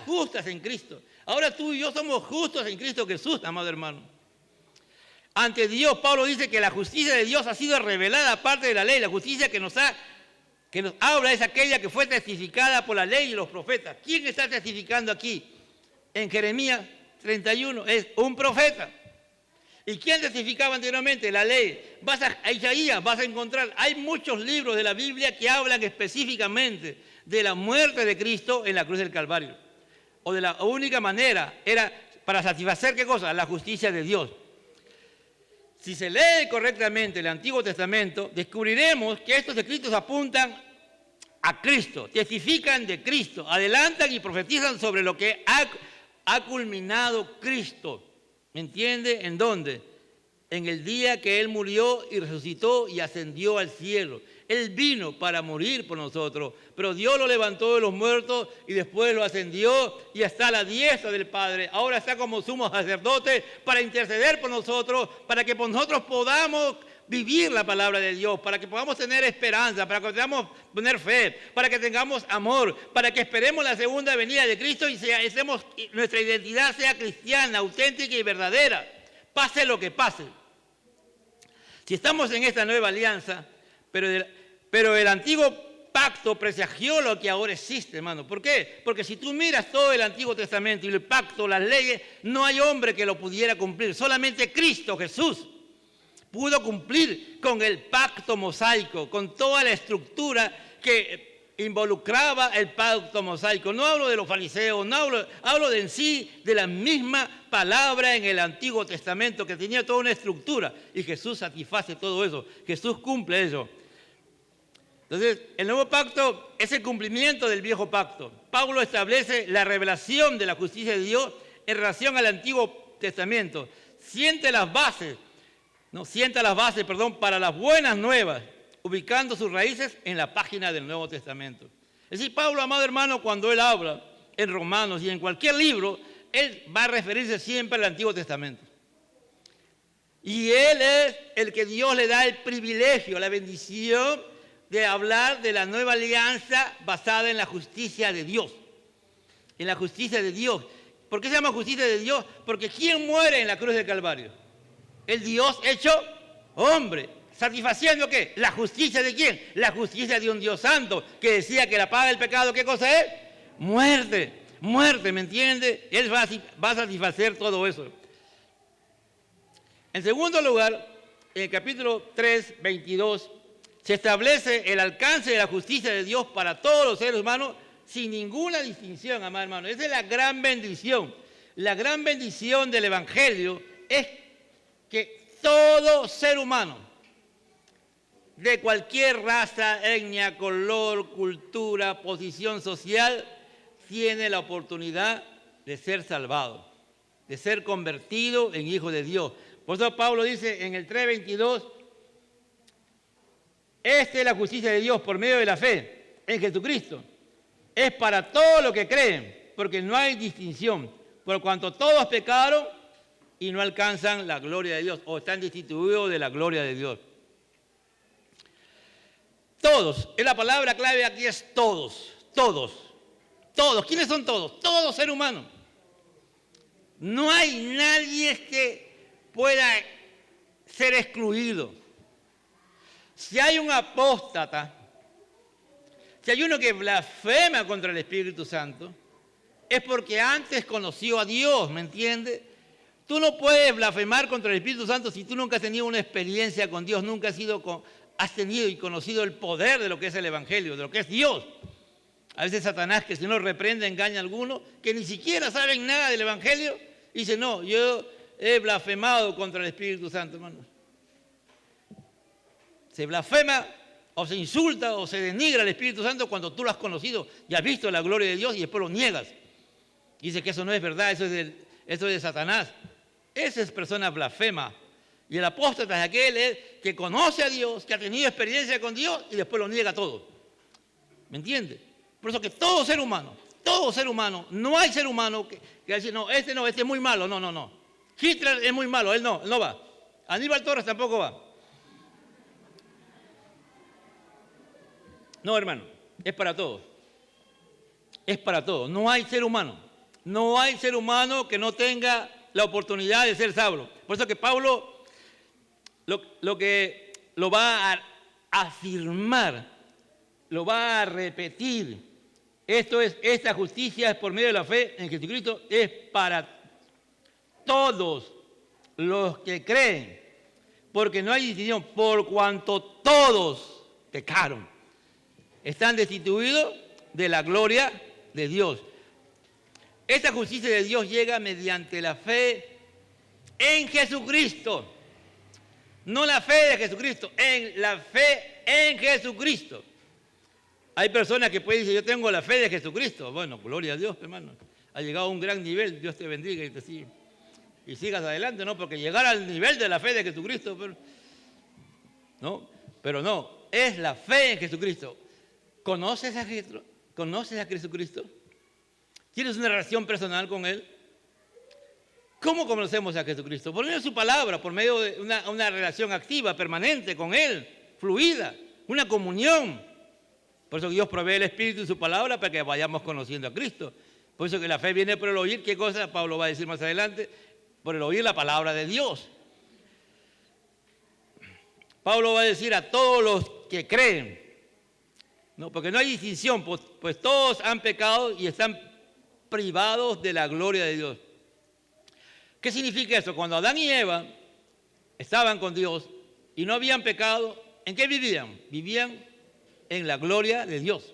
justas en Cristo. Ahora tú y yo somos justos en Cristo Jesús, amado hermano. Ante Dios, Pablo dice que la justicia de Dios ha sido revelada aparte de la ley. La justicia que nos habla es aquella que fue testificada por la ley y los profetas. ¿Quién está testificando aquí? En Jeremías 31 es un profeta. ¿Y quién testificaba anteriormente? La ley. Vas a Isaías, vas a encontrar, hay muchos libros de la Biblia que hablan específicamente de la muerte de Cristo en la cruz del Calvario. O de la única manera era para satisfacer ¿qué cosa? La justicia de Dios. Si se lee correctamente el Antiguo Testamento, descubriremos que estos escritos apuntan a Cristo, testifican de Cristo, adelantan y profetizan sobre lo que ha culminado Cristo. ¿Me entiende? ¿En dónde? En el día que Él murió y resucitó y ascendió al cielo. Él vino para morir por nosotros, pero Dios lo levantó de los muertos y después lo ascendió y está a la diestra del Padre. Ahora está como sumo sacerdote para interceder por nosotros, para que por nosotros podamos vivir la palabra de Dios, para que podamos tener esperanza, para que podamos tener fe, para que tengamos amor, para que esperemos la segunda venida de Cristo y nuestra identidad sea cristiana, auténtica y verdadera, pase lo que pase. Si estamos en esta nueva alianza, pero el antiguo pacto presagió lo que ahora existe, hermano. ¿Por qué? Porque si tú miras todo el Antiguo Testamento y el pacto, las leyes, no hay hombre que lo pudiera cumplir. Solamente Cristo Jesús pudo cumplir con el pacto mosaico, con toda la estructura que involucraba el pacto mosaico. No hablo de los fariseos, hablo de en sí de la misma palabra en el Antiguo Testamento que tenía toda una estructura, y Jesús satisface todo eso, Jesús cumple eso. Entonces, el nuevo pacto es el cumplimiento del viejo pacto. Pablo establece la revelación de la justicia de Dios en relación al Antiguo Testamento. Sienta las bases para las buenas nuevas, ubicando sus raíces en la página del Nuevo Testamento. Es decir, Pablo, amado hermano, cuando él habla en Romanos y en cualquier libro, él va a referirse siempre al Antiguo Testamento. Y él es el que Dios le da el privilegio, la bendición de hablar de la nueva alianza basada en la justicia de Dios. En la justicia de Dios. ¿Por qué se llama justicia de Dios? Porque ¿quién muere en la cruz del Calvario? El Dios hecho hombre. ¿Satisfaciendo qué? ¿La justicia de quién? La justicia de un Dios santo que decía que la paga del pecado, ¿qué cosa es? Muerte. muerte, ¿me entiende? Él va a satisfacer todo eso. En segundo lugar, en el capítulo 3, 22, se establece el alcance de la justicia de Dios para todos los seres humanos sin ninguna distinción, amados hermanos. Esa es la gran bendición. La gran bendición del Evangelio es que todo ser humano, de cualquier raza, etnia, color, cultura, posición social, tiene la oportunidad de ser salvado, de ser convertido en hijo de Dios. Por eso Pablo dice en el 3:22, esta es la justicia de Dios por medio de la fe en Jesucristo. Es para todos los que creen, porque no hay distinción, por cuanto todos pecaron y no alcanzan la gloria de Dios, o están destituidos de la gloria de Dios. Todos, es la palabra clave aquí, es todos, todos, todos. ¿Quiénes son todos? Todo ser humano. No hay nadie que pueda ser excluido. Si hay un apóstata, si hay uno que blasfema contra el Espíritu Santo, es porque antes conoció a Dios, ¿me entiendes? Tú no puedes blasfemar contra el Espíritu Santo si tú nunca has tenido una experiencia con Dios, nunca has tenido y conocido el poder de lo que es el Evangelio, de lo que es Dios. A veces Satanás, que si no reprende, engaña a algunos que ni siquiera saben nada del Evangelio, y dice, no, yo he blasfemado contra el Espíritu Santo, hermanos. Se blasfema o se insulta o se denigra al Espíritu Santo cuando tú lo has conocido y has visto la gloria de Dios y después lo niegas. Dice que eso no es verdad, eso es de Satanás. Esa es persona blasfema. Y el apóstata es aquel que conoce a Dios, que ha tenido experiencia con Dios y después lo niega todo. ¿Me entiende? Por eso que todo ser humano, no hay ser humano que dice, no, este es muy malo, no. Hitler es muy malo, él no va. Aníbal Torres tampoco va. No, hermano, es para todos. Es para todos. No hay ser humano. No hay ser humano que no tenga la oportunidad de ser salvo. Por eso que Pablo lo que lo va a afirmar, lo va a repetir. Esta justicia es por medio de la fe en Jesucristo, es para todos los que creen, porque no hay distinción, por cuanto todos pecaron, están destituidos de la gloria de Dios. Esta justicia de Dios llega mediante la fe en Jesucristo. No la fe de Jesucristo, en la fe en Jesucristo. Hay personas que pueden decir, yo tengo la fe de Jesucristo. Bueno, gloria a Dios, hermano. Ha llegado a un gran nivel, Dios te bendiga y te siga. Y sigas adelante, ¿no? Porque llegar al nivel de la fe de Jesucristo, pero no, es la fe en Jesucristo. ¿Conoces a Jesucristo? ¿Tienes una relación personal con Él? ¿Cómo conocemos a Jesucristo? Por medio de su palabra, por medio de una relación activa, permanente con Él, fluida, una comunión. Por eso Dios provee el Espíritu y su palabra para que vayamos conociendo a Cristo. Por eso que la fe viene por el oír. ¿Qué cosa? Pablo va a decir más adelante. Por el oír la palabra de Dios. Pablo va a decir a todos los que creen. No, porque no hay distinción, pues todos han pecado y están privados de la gloria de Dios. ¿Qué significa eso? Cuando Adán y Eva estaban con Dios y no habían pecado, ¿en qué vivían? Vivían en la gloria de Dios.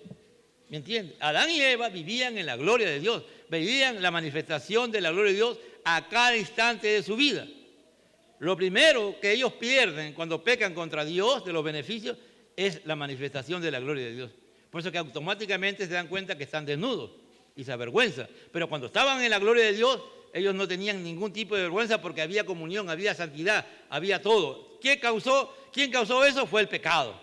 ¿Me entiendes? Adán y Eva vivían en la gloria de Dios, vivían la manifestación de la gloria de Dios a cada instante de su vida. Lo primero que ellos pierden cuando pecan contra Dios de los beneficios es la manifestación de la gloria de Dios. Por eso que automáticamente se dan cuenta que están desnudos y se avergüenzan. Pero cuando estaban en la gloria de Dios, ellos no tenían ningún tipo de vergüenza porque había comunión, había santidad, había todo. ¿Quién causó eso? Fue el pecado.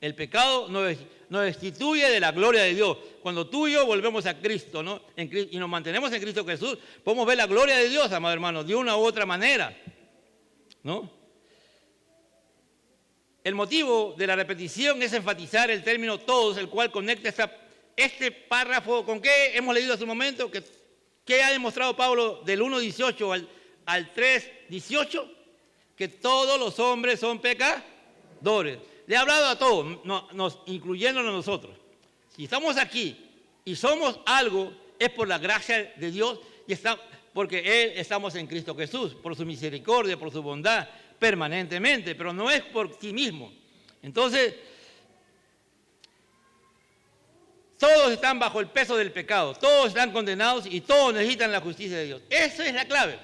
El pecado nos destituye de la gloria de Dios. Cuando tú y yo volvemos a Cristo, ¿no? Y nos mantenemos en Cristo Jesús, podemos ver la gloria de Dios, amados hermanos, de una u otra manera, ¿no? El motivo de la repetición es enfatizar el término todos, el cual conecta este párrafo con qué hemos leído hace un momento, que ha demostrado Pablo del 1:18 al 3:18, que todos los hombres son pecadores. Le ha hablado a todos, incluyéndonos nosotros. Si estamos aquí y somos algo es por la gracia de Dios y porque estamos en Cristo Jesús, por su misericordia, por su bondad, permanentemente, pero no es por sí mismo. Entonces, todos están bajo el peso del pecado, todos están condenados y todos necesitan la justicia de Dios. Esa es la clave.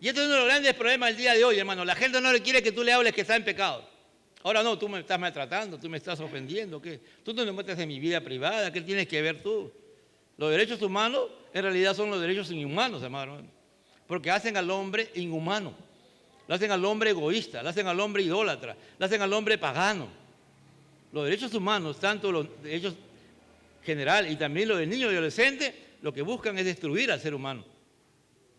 Y este es uno de los grandes problemas del día de hoy, hermano. La gente no le quiere que tú le hables que está en pecado. Ahora no, tú me estás maltratando, tú me estás ofendiendo, ¿qué? Tú no me metes en mi vida privada, ¿qué tienes que ver tú? Los derechos humanos en realidad son los derechos inhumanos, hermano. Porque hacen al hombre inhumano, lo hacen al hombre egoísta, lo hacen al hombre idólatra, lo hacen al hombre pagano. Los derechos humanos, tanto los derechos general y también los del niño y adolescente, lo que buscan es destruir al ser humano,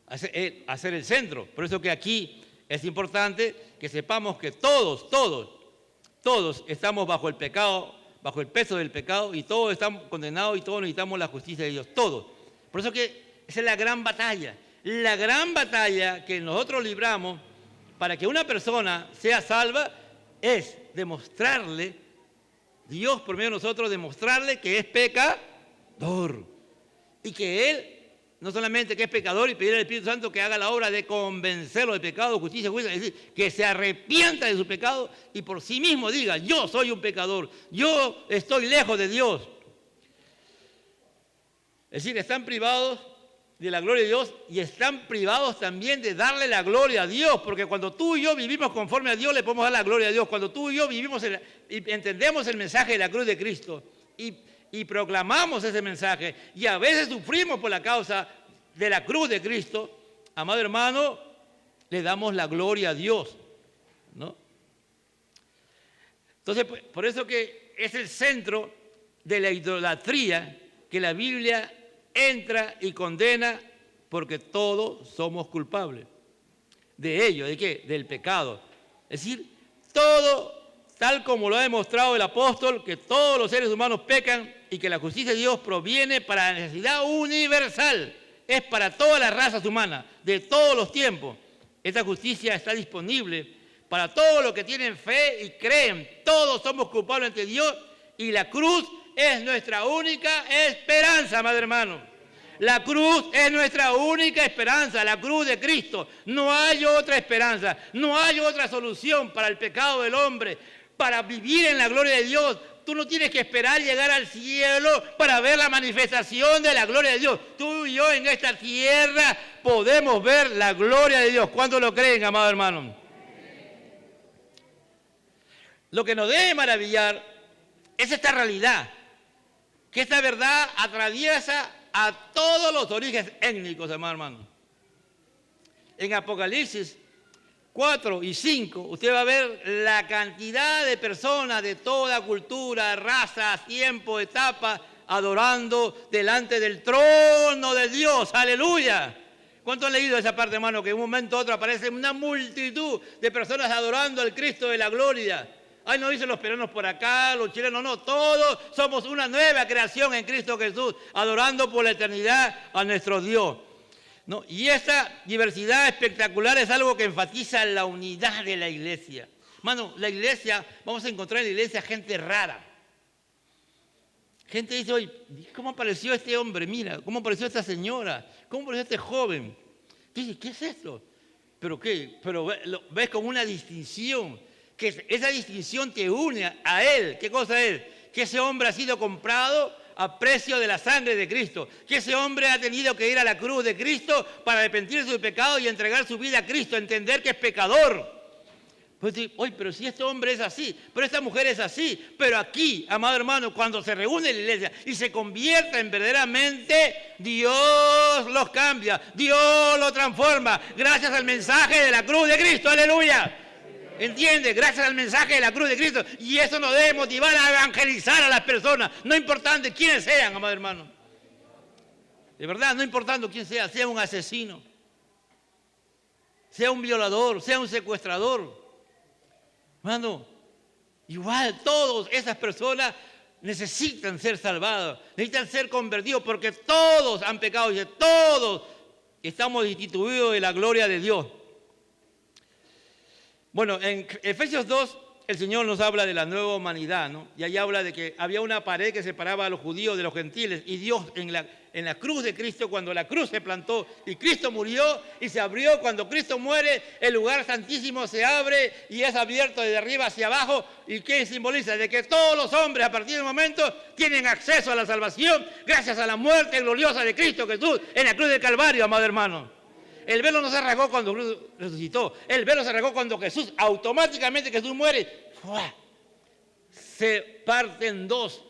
hacer el centro. Por eso que aquí es importante que sepamos que todos estamos bajo el pecado, bajo el peso del pecado, y todos estamos condenados y todos necesitamos la justicia de Dios, todos. Por eso que esa es la gran batalla que nosotros libramos para que una persona sea salva, es demostrarle, Dios por medio de nosotros, demostrarle que es pecador. Y que Él, no solamente que es pecador, y pedir al Espíritu Santo que haga la obra de convencerlo de pecado, justicia, juicio, es decir, que se arrepienta de su pecado y por sí mismo diga, yo soy un pecador, yo estoy lejos de Dios. Es decir, están privados de la gloria de Dios y están privados también de darle la gloria a Dios, porque cuando tú y yo vivimos conforme a Dios, le podemos dar la gloria a Dios. Cuando tú y yo vivimos y entendemos el mensaje de la cruz de Cristo y proclamamos ese mensaje, y a veces sufrimos por la causa de la cruz de Cristo, amado hermano, le damos la gloria a Dios, ¿no? Entonces, por eso que es el centro de la idolatría que la Biblia entra y condena, porque todos somos culpables de ello. ¿De qué? Del pecado. Es decir, todo, tal como lo ha demostrado el apóstol, que todos los seres humanos pecan y que la justicia de Dios proviene para la necesidad universal. Es para todas las razas humanas, de todos los tiempos. Esta justicia está disponible para todos los que tienen fe y creen. Todos somos culpables ante Dios y la cruz es nuestra única esperanza, amado hermano. La cruz es nuestra única esperanza, la cruz de Cristo. No hay otra esperanza, no hay otra solución para el pecado del hombre, para vivir en la gloria de Dios. Tú no tienes que esperar llegar al cielo para ver la manifestación de la gloria de Dios. Tú y yo en esta tierra podemos ver la gloria de Dios. ¿Cuántos lo creen, amado hermano? Lo que nos debe maravillar es esta realidad, que esta verdad atraviesa a todos los orígenes étnicos, hermano. En Apocalipsis 4 y 5, usted va a ver la cantidad de personas de toda cultura, raza, tiempo, etapa, adorando delante del trono de Dios. ¡Aleluya! ¿Cuántos han leído esa parte, hermano? Que en un momento u otro aparece una multitud de personas adorando al Cristo de la gloria. Ay, no dicen los peruanos por acá, los chilenos, no, todos somos una nueva creación en Cristo Jesús, adorando por la eternidad a nuestro Dios, ¿no? Y esta diversidad espectacular es algo que enfatiza la unidad de la iglesia. Hermano, la iglesia, vamos a encontrar en la iglesia gente rara. Gente dice, oye, ¿cómo apareció este hombre? Mira, ¿cómo apareció esta señora? ¿Cómo apareció este joven? Dice, ¿qué es esto? ¿Pero qué? Pero ves con una distinción, que esa distinción te une a él. ¿Qué cosa es? Que ese hombre ha sido comprado a precio de la sangre de Cristo. Que ese hombre ha tenido que ir a la cruz de Cristo para arrepentirse de su pecado y entregar su vida a Cristo, entender que es pecador. Pues, oye, pero si este hombre es así, pero esta mujer es así, pero aquí, amado hermano, cuando se reúne la iglesia y se convierten verdaderamente, Dios los cambia, Dios los transforma, gracias al mensaje de la cruz de Cristo, aleluya. ¿Entiende? Gracias al mensaje de la cruz de Cristo. Y eso nos debe motivar a evangelizar a las personas, no importando quiénes sean, amado hermano. De verdad, no importando quién sea un asesino, sea un violador, sea un secuestrador. Hermano, igual todas esas personas necesitan ser salvadas, necesitan ser convertidos, porque todos han pecado y todos estamos destituidos de la gloria de Dios. Bueno, en Efesios 2, el Señor nos habla de la nueva humanidad, ¿no? Y ahí habla de que había una pared que separaba a los judíos de los gentiles. Y Dios en la cruz de Cristo, cuando la cruz se plantó y Cristo murió y se abrió, cuando Cristo muere, el lugar santísimo se abre y es abierto desde arriba hacia abajo. ¿Y qué simboliza? De que todos los hombres a partir del momento tienen acceso a la salvación gracias a la muerte gloriosa de Cristo Jesús en la cruz del Calvario, amado hermano. El velo no se rasgó cuando Jesús resucitó. El velo se rasgó cuando Jesús, automáticamente Jesús muere, ¡fua!, se parte en dos.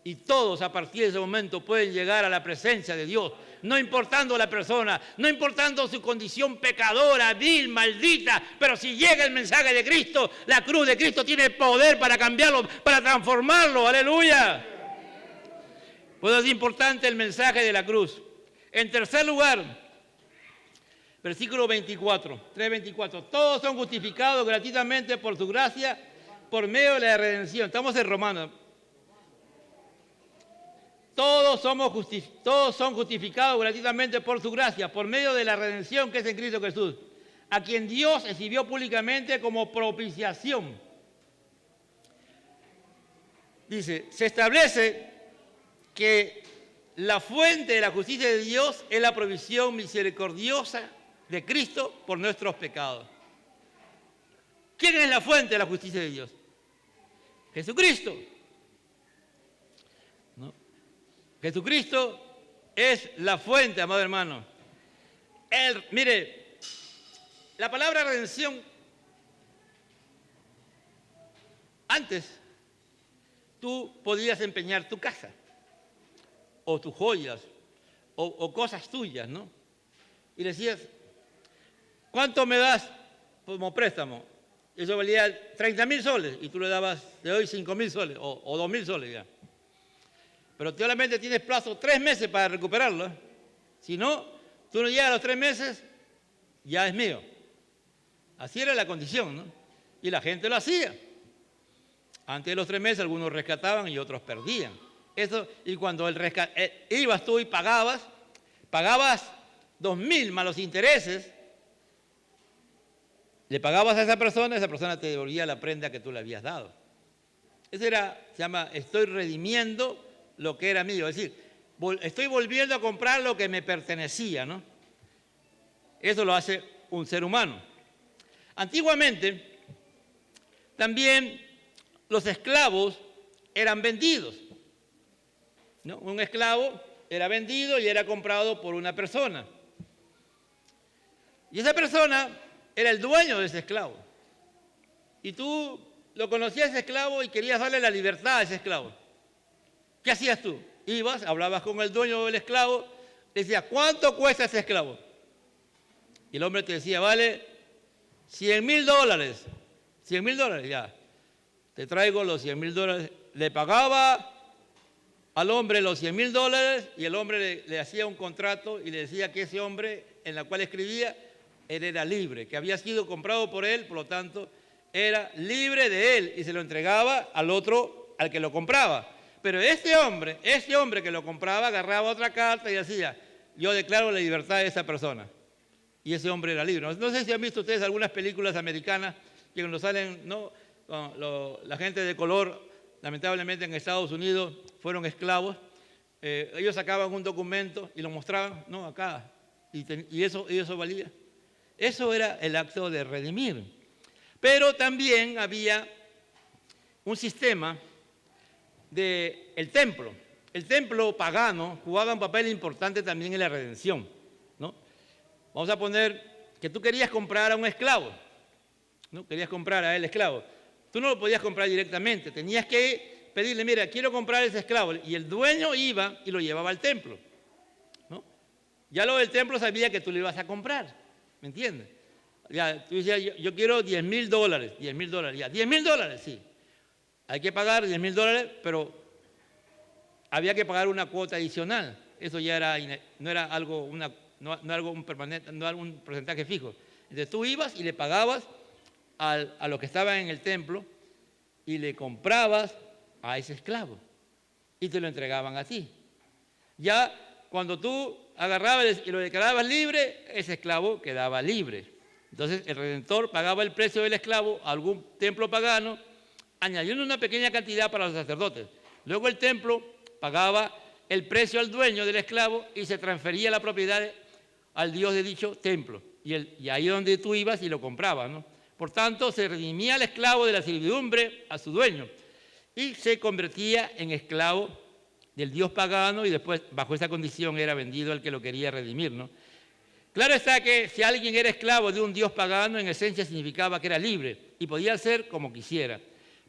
Y todos a partir de ese momento pueden llegar a la presencia de Dios. No importando la persona, no importando su condición pecadora, vil, maldita. Pero si llega el mensaje de Cristo, la cruz de Cristo tiene poder para cambiarlo, para transformarlo. ¡Aleluya! Pues es importante el mensaje de la cruz. En tercer lugar, versículo 24, 3:24. Todos son justificados gratuitamente por su gracia, por medio de la redención. Estamos en Romanos. Todos son justificados gratuitamente por su gracia, por medio de la redención que es en Cristo Jesús, a quien Dios exhibió públicamente como propiciación. Dice, se establece que la fuente de la justicia de Dios es la provisión misericordiosa de Cristo por nuestros pecados. ¿Quién es la fuente de la justicia de Dios? Jesucristo. ¿No? Jesucristo es la fuente, amado hermano. Mire, la palabra redención, antes tú podías empeñar tu casa, o tus joyas, o cosas tuyas, ¿no? Y decías, ¿cuánto me das como préstamo? Eso valía 30.000 soles y tú le dabas, te doy 5.000 soles o 2.000 soles ya. Pero solamente tienes plazo 3 meses para recuperarlo. Si no, tú no llegas a los 3 meses, ya es mío. Así era la condición, ¿no? Y la gente lo hacía. Antes de los 3 meses algunos rescataban y otros perdían. Eso, y cuando ibas tú y pagabas 2.000 más los intereses, le pagabas a esa persona te devolvía la prenda que tú le habías dado. Eso se llama, estoy redimiendo lo que era mío. Es decir, estoy volviendo a comprar lo que me pertenecía, ¿no? Eso lo hace un ser humano. Antiguamente, también los esclavos eran vendidos, ¿no? Un esclavo era vendido y era comprado por una persona. Y esa persona era el dueño de ese esclavo. Y tú lo conocías a ese esclavo y querías darle la libertad a ese esclavo. ¿Qué hacías tú? Ibas, hablabas con el dueño del esclavo, le decías, ¿cuánto cuesta ese esclavo? Y el hombre te decía, vale $100.000. $100.000, ya. Te traigo los $100.000. Le pagaba al hombre los $100.000 y el hombre le hacía un contrato y le decía que ese hombre en la cual escribía, él era libre, que había sido comprado por él, por lo tanto, era libre de él y se lo entregaba al otro, al que lo compraba. Pero este hombre que lo compraba, agarraba otra carta y decía, yo declaro la libertad de esa persona. Y ese hombre era libre. No sé si han visto ustedes algunas películas americanas que cuando salen, ¿no?, la gente de color, lamentablemente en Estados Unidos, fueron esclavos. Ellos sacaban un documento y lo mostraban, no, acá, y eso valía. Eso era el acto de redimir. Pero también había un sistema del templo. El templo pagano jugaba un papel importante también en la redención, ¿no? Vamos a poner que tú querías comprar a un esclavo, ¿no? Querías comprar a él esclavo. Tú no lo podías comprar directamente, tenías que pedirle, mira, quiero comprar ese esclavo. Y el dueño iba y lo llevaba al templo, ¿no? Ya lo del templo sabía que tú lo ibas a comprar, ¿me entiendes? Ya, tú decías, yo quiero $10.000, $10.000, ya, $10.000, sí. Hay que pagar $10.000, pero había que pagar una cuota adicional. Eso ya no era algo, un permanente, no era un porcentaje fijo. Entonces tú ibas y le pagabas a los que estaban en el templo y le comprabas a ese esclavo y te lo entregaban a ti. Ya cuando tú agarrabas y lo declarabas libre, ese esclavo quedaba libre. Entonces el Redentor pagaba el precio del esclavo a algún templo pagano, añadiendo una pequeña cantidad para los sacerdotes. Luego el templo pagaba el precio al dueño del esclavo y se transfería la propiedad al Dios de dicho templo. Y ahí es donde tú ibas y lo comprabas, ¿no? Por tanto, se redimía al esclavo de la servidumbre a su dueño y se convertía en esclavo del dios pagano y después, bajo esa condición, era vendido al que lo quería redimir, ¿no? Claro está que si alguien era esclavo de un dios pagano, en esencia significaba que era libre y podía hacer como quisiera.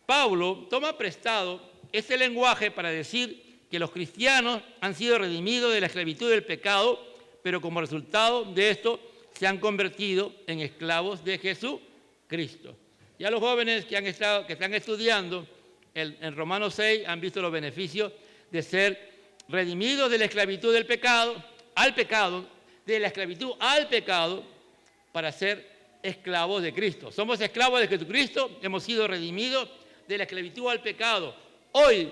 Pablo toma prestado este lenguaje para decir que los cristianos han sido redimidos de la esclavitud del pecado, pero como resultado de esto se han convertido en esclavos de Jesucristo. Ya los jóvenes que están estudiando en Romanos 6 han visto los beneficios de ser redimidos de la esclavitud del pecado, al pecado, de la esclavitud al pecado, para ser esclavos de Cristo. Somos esclavos de Jesucristo, hemos sido redimidos de la esclavitud al pecado. Hoy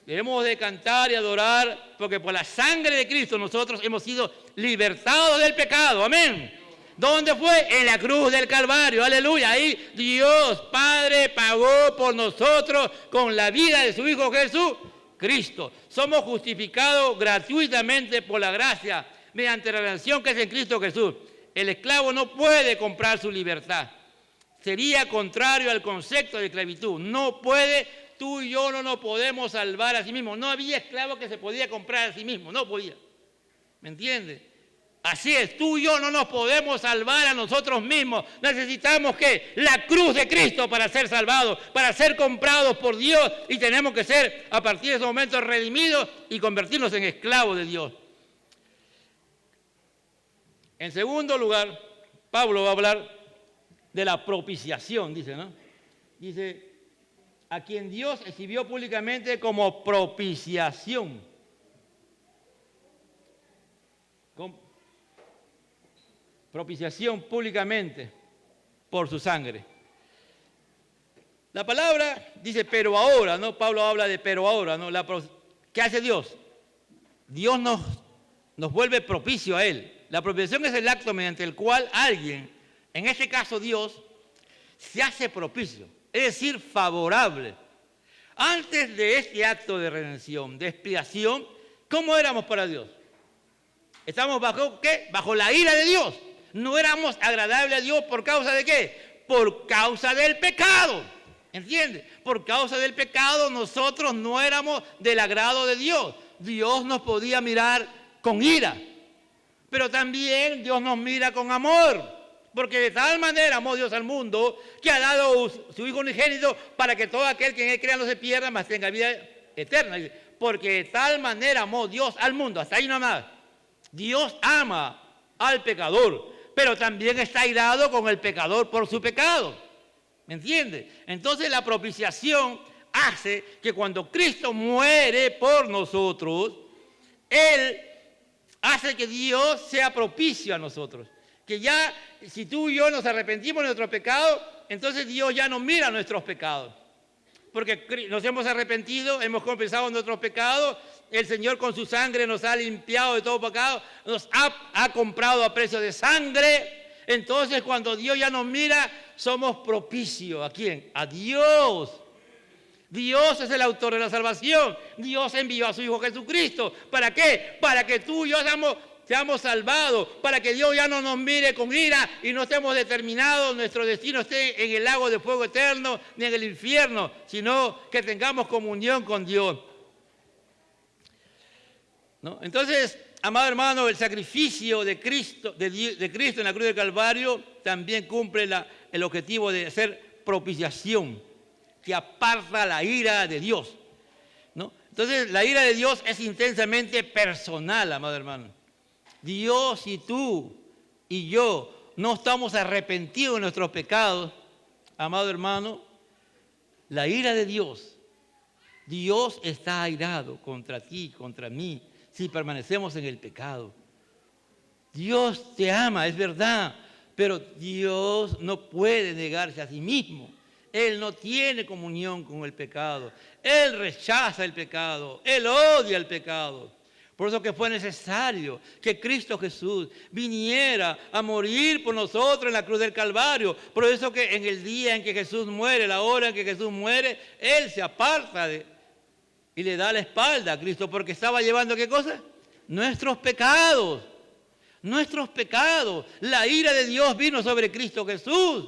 debemos de cantar y adorar, porque por la sangre de Cristo nosotros hemos sido libertados del pecado. Amén. ¿Dónde fue? En la cruz del Calvario. Aleluya. Ahí Dios Padre pagó por nosotros con la vida de su Hijo Jesucristo. Somos justificados gratuitamente por la gracia mediante la redención que es en Cristo Jesús. El esclavo no puede comprar su libertad. Sería contrario al concepto de esclavitud. No puede, tú y yo no nos podemos salvar a sí mismos. No había esclavo que se podía comprar a sí mismo. No podía. ¿Me entiendes? Así es, tú y yo no nos podemos salvar a nosotros mismos. Necesitamos ¿qué? La cruz de Cristo para ser salvados, para ser comprados por Dios. Y tenemos que ser, a partir de ese momento, redimidos y convertirnos en esclavos de Dios. En segundo lugar, Pablo va a hablar de la propiciación, dice, ¿no? Dice, a quien Dios exhibió públicamente como propiciación. Propiciación públicamente por su sangre. La palabra dice, pero ahora, ¿no? Pablo habla de pero ahora, ¿no? ¿Qué hace Dios? Dios nos vuelve propicio a Él. La propiciación es el acto mediante el cual alguien, en este caso Dios, se hace propicio, es decir, favorable. Antes de este acto de redención, de expiación, ¿cómo éramos para Dios? Estamos bajo ¿qué? Bajo la ira de Dios. No éramos agradables a Dios por causa de ¿qué? Por causa del pecado. ¿Entiendes? Por causa del pecado nosotros no éramos del agrado de Dios. Dios nos podía mirar con ira. Pero también Dios nos mira con amor. Porque de tal manera amó Dios al mundo que ha dado su Hijo unigénito para que todo aquel que en Él crea no se pierda, mas tenga vida eterna. Porque de tal manera amó Dios al mundo. Hasta ahí nomás. Dios ama al pecador, pero también está airado con el pecador por su pecado. ¿Me entiende? Entonces la propiciación hace que cuando Cristo muere por nosotros, Él hace que Dios sea propicio a nosotros. Que ya, si tú y yo nos arrepentimos de nuestro pecado, entonces Dios ya no mira nuestros pecados. Porque nos hemos arrepentido, hemos confesado nuestros pecados, el Señor con su sangre nos ha limpiado de todo pecado, nos ha comprado a precio de sangre. Entonces cuando Dios ya nos mira, somos propicios. ¿A quién? A Dios. Dios es el autor de la salvación. Dios envió a su Hijo Jesucristo. ¿Para qué? Para que tú y yo seamos salvados, para que Dios ya no nos mire con ira y no estemos determinados, nuestro destino esté en el lago de fuego eterno ni en el infierno, sino que tengamos comunión con Dios. ¿No? Entonces, amado hermano, el sacrificio de Cristo en la cruz del Calvario también cumple el objetivo de ser propiciación, que aparta la ira de Dios, ¿no? Entonces, la ira de Dios es intensamente personal, amado hermano. Dios y tú y yo no estamos arrepentidos de nuestros pecados, amado hermano, la ira de Dios está airado contra ti, contra mí, si permanecemos en el pecado. Dios te ama, es verdad, pero Dios no puede negarse a sí mismo. Él no tiene comunión con el pecado. Él rechaza el pecado. Él odia el pecado. Por eso que fue necesario que Cristo Jesús viniera a morir por nosotros en la cruz del Calvario. Por eso que en el día en que Jesús muere, la hora en que Jesús muere, Él se aparta y le da la espalda a Cristo, porque estaba llevando, ¿qué cosa? Nuestros pecados. Nuestros pecados. La ira de Dios vino sobre Cristo Jesús.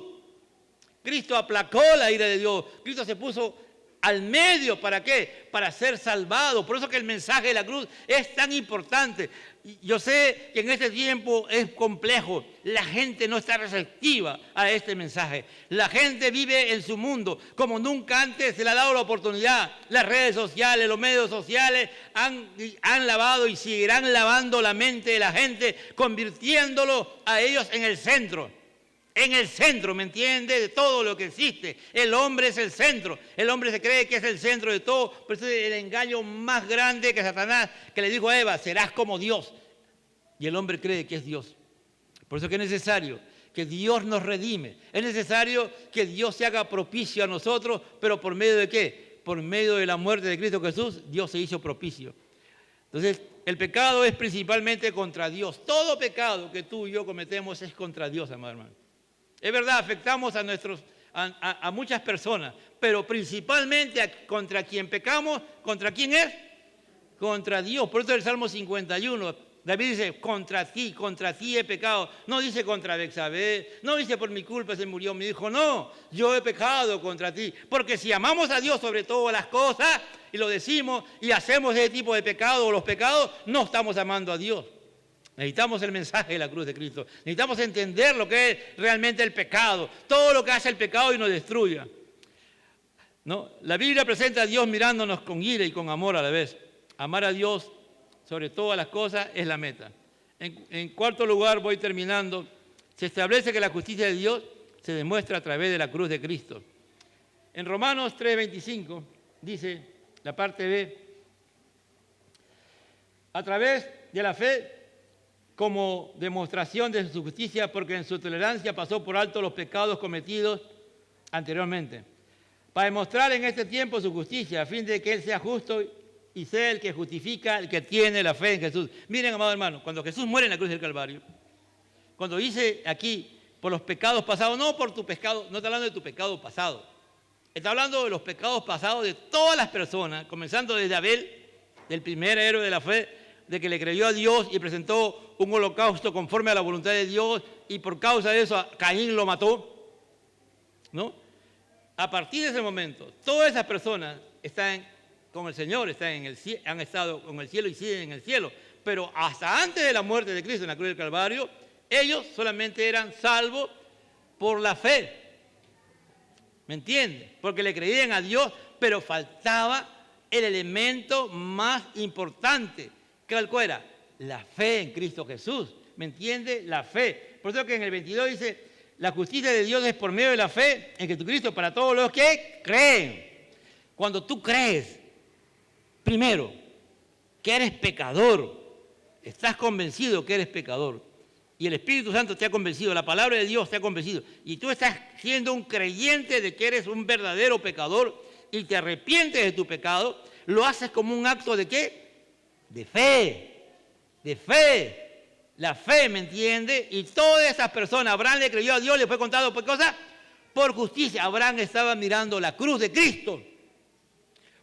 Cristo aplacó la ira de Dios. Cristo se puso al medio, ¿para qué? Para ser salvado. Por eso que el mensaje de la cruz es tan importante. Yo sé que en este tiempo es complejo. La gente no está receptiva a este mensaje. La gente vive en su mundo como nunca antes se le ha dado la oportunidad. Las redes sociales, los medios sociales han lavado y seguirán lavando la mente de la gente, convirtiéndolo a ellos en el centro. En el centro, ¿me entiende? De todo lo que existe. El hombre es el centro. El hombre se cree que es el centro de todo. Pero ese es el engaño más grande que Satanás, que le dijo a Eva, serás como Dios. Y el hombre cree que es Dios. Por eso que es necesario que Dios nos redime. Es necesario que Dios se haga propicio a nosotros, pero ¿por medio de qué? Por medio de la muerte de Cristo Jesús, Dios se hizo propicio. Entonces, el pecado es principalmente contra Dios. Todo pecado que tú y yo cometemos es contra Dios, amado hermano. Es verdad, afectamos a muchas personas, pero principalmente contra quien pecamos, ¿contra quién es? Contra Dios. Por eso el Salmo 51, David dice, contra ti he pecado. No dice contra Betsabé, no dice por mi culpa se murió mi hijo. No, yo he pecado contra ti. Porque si amamos a Dios sobre todas las cosas, y lo decimos, y hacemos ese tipo de pecado o los pecados, no estamos amando a Dios. Necesitamos el mensaje de la cruz de Cristo. Necesitamos entender lo que es realmente el pecado. Todo lo que hace el pecado y nos destruya. ¿No? La Biblia presenta a Dios mirándonos con ira y con amor a la vez. Amar a Dios sobre todas las cosas es la meta. En cuarto lugar, voy terminando. Se establece que la justicia de Dios se demuestra a través de la cruz de Cristo. En Romanos 3:25 dice, la parte B, a través de la fe, como demostración de su justicia, porque en su tolerancia pasó por alto los pecados cometidos anteriormente, para demostrar en este tiempo su justicia, a fin de que Él sea justo y sea el que justifica, el que tiene la fe en Jesús. Miren, amado hermano, cuando Jesús muere en la cruz del Calvario, cuando dice aquí, por los pecados pasados, no por tu pecado, no está hablando de tu pecado pasado, está hablando de los pecados pasados de todas las personas, comenzando desde Abel, del primer héroe de la fe, de que le creyó a Dios y presentó un holocausto conforme a la voluntad de Dios, y por causa de eso Caín lo mató, ¿no? A partir de ese momento, todas esas personas están con el Señor, han estado con el cielo y siguen en el cielo, pero hasta antes de la muerte de Cristo en la cruz del Calvario, ellos solamente eran salvos por la fe, ¿me entiende? Porque le creían a Dios, pero faltaba el elemento más importante. ¿Cuál era? La fe en Cristo Jesús, ¿me entiende? La fe. Por eso que en el 22 dice, la justicia de Dios es por medio de la fe en Jesucristo para todos los que creen. Cuando tú crees, primero, que eres pecador, estás convencido que eres pecador, y el Espíritu Santo te ha convencido, la palabra de Dios te ha convencido, y tú estás siendo un creyente de que eres un verdadero pecador, y te arrepientes de tu pecado, lo haces como un acto ¿de qué? De fe, de fe, la fe, ¿me entiende? Y todas esas personas, Abraham le creyó a Dios, le fue contado por cosas, por justicia. Abraham estaba mirando la cruz de Cristo.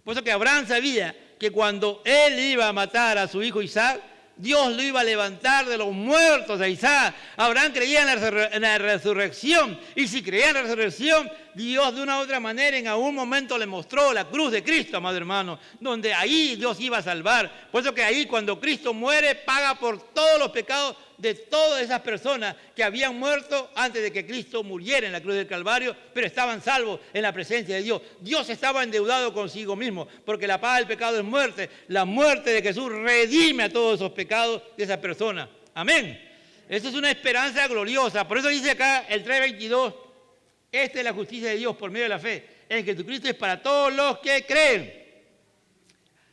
Por eso que Abraham sabía que cuando él iba a matar a su hijo Isaac, Dios lo iba a levantar de los muertos a Isaac. Abraham creía en la resurrección, y si creía en la resurrección, Dios de una u otra manera en algún momento le mostró la cruz de Cristo, amado hermano, donde ahí Dios iba a salvar. Por eso que ahí cuando Cristo muere, paga por todos los pecados de todas esas personas que habían muerto antes de que Cristo muriera en la cruz del Calvario, pero estaban salvos en la presencia de Dios. Dios estaba endeudado consigo mismo, porque la paga del pecado es muerte. La muerte de Jesús redime a todos esos pecados de esa persona. Amén. Eso es una esperanza gloriosa. Por eso dice acá el 3:22, esta es la justicia de Dios por medio de la fe en Jesucristo, es para todos los que creen.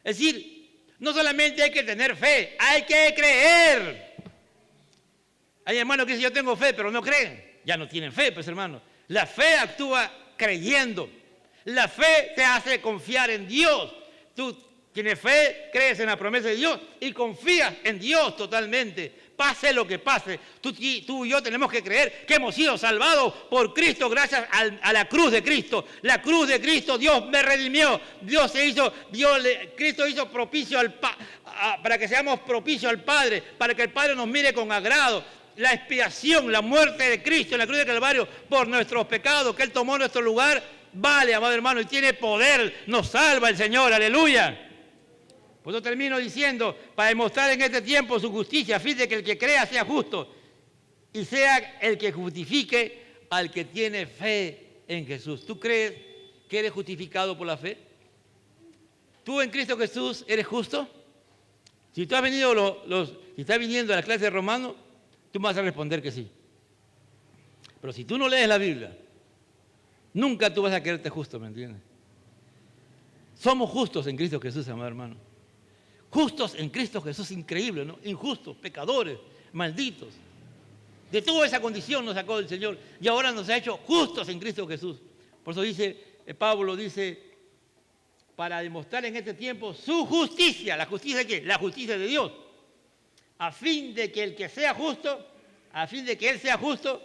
Es decir, no solamente hay que tener fe, hay que creer. Hay hermanos que dicen, yo tengo fe, pero no creen. Ya no tienen fe, pues hermanos. La fe actúa creyendo. La fe te hace confiar en Dios. Tú Tienes fe, crees en la promesa de Dios y confías en Dios totalmente. Pase lo que pase, tú y yo tenemos que creer que hemos sido salvados por Cristo gracias a la cruz de Cristo. La cruz de Cristo, Dios me redimió. Cristo hizo propicio para que seamos propicios al Padre, para que el Padre nos mire con agrado. La expiación, la muerte de Cristo en la cruz del Calvario por nuestros pecados, que Él tomó nuestro lugar, vale, amado hermano, y tiene poder, nos salva el Señor, aleluya. Por eso termino diciendo, para demostrar en este tiempo su justicia, a fin de que el que crea sea justo y sea el que justifique al que tiene fe en Jesús. ¿Tú crees que eres justificado por la fe? ¿Tú en Cristo Jesús eres justo? Si tú has venido si estás viniendo a la clase de Romanos, tú me vas a responder que sí. Pero si tú no lees la Biblia, nunca tú vas a creerte justo, ¿me entiendes? Somos justos en Cristo Jesús, amado hermano. Justos en Cristo Jesús, increíble, ¿no? Injustos, pecadores, malditos. De toda esa condición nos sacó el Señor y ahora nos ha hecho justos en Cristo Jesús. Por eso dice, Pablo dice, para demostrar en este tiempo su justicia. ¿La justicia de qué? La justicia de Dios. A fin de que el que sea justo, a fin de que Él sea justo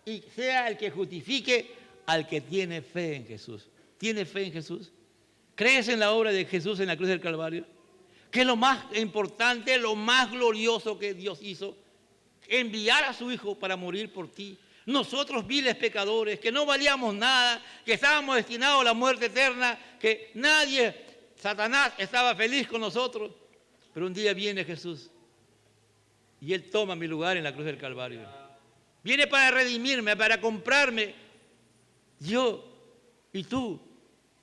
y sea el que justifique al que tiene fe en Jesús. ¿Tienes fe en Jesús? ¿Crees en la obra de Jesús en la cruz del Calvario? Que es lo más importante, lo más glorioso que Dios hizo, enviar a su Hijo para morir por ti. Nosotros, viles pecadores, que no valíamos nada, que estábamos destinados a la muerte eterna, que nadie, Satanás, estaba feliz con nosotros. Pero un día viene Jesús y Él toma mi lugar en la cruz del Calvario. Viene para redimirme, para comprarme. Yo y tú,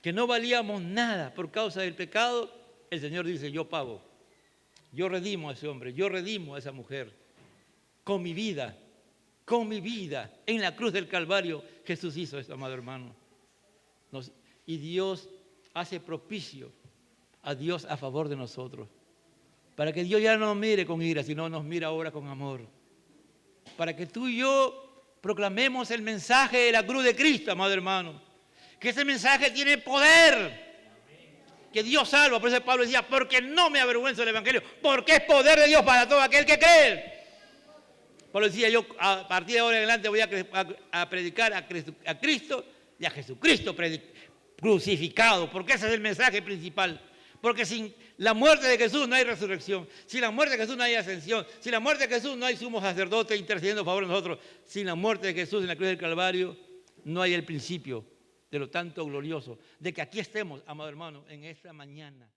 que no valíamos nada por causa del pecado, el Señor dice, yo pago, yo redimo a ese hombre, yo redimo a esa mujer. Con mi vida, en la cruz del Calvario, Jesús hizo esto, amado hermano. Y Dios hace propicio a Dios a favor de nosotros. Para que Dios ya no nos mire con ira, sino nos mira ahora con amor. Para que tú y yo proclamemos el mensaje de la cruz de Cristo, amado hermano. Que ese mensaje tiene poder. Que Dios salva. Por eso Pablo decía, porque no me avergüenzo del Evangelio, porque es poder de Dios para todo aquel que cree. Pablo decía, yo a partir de ahora en adelante voy a predicar a Cristo y a Jesucristo crucificado, porque ese es el mensaje principal. Porque sin la muerte de Jesús no hay resurrección, sin la muerte de Jesús no hay ascensión, sin la muerte de Jesús no hay sumo sacerdote intercediendo a favor de nosotros, sin la muerte de Jesús en la cruz del Calvario no hay el principio de lo tanto glorioso, de que aquí estemos, amado hermano, en esta mañana.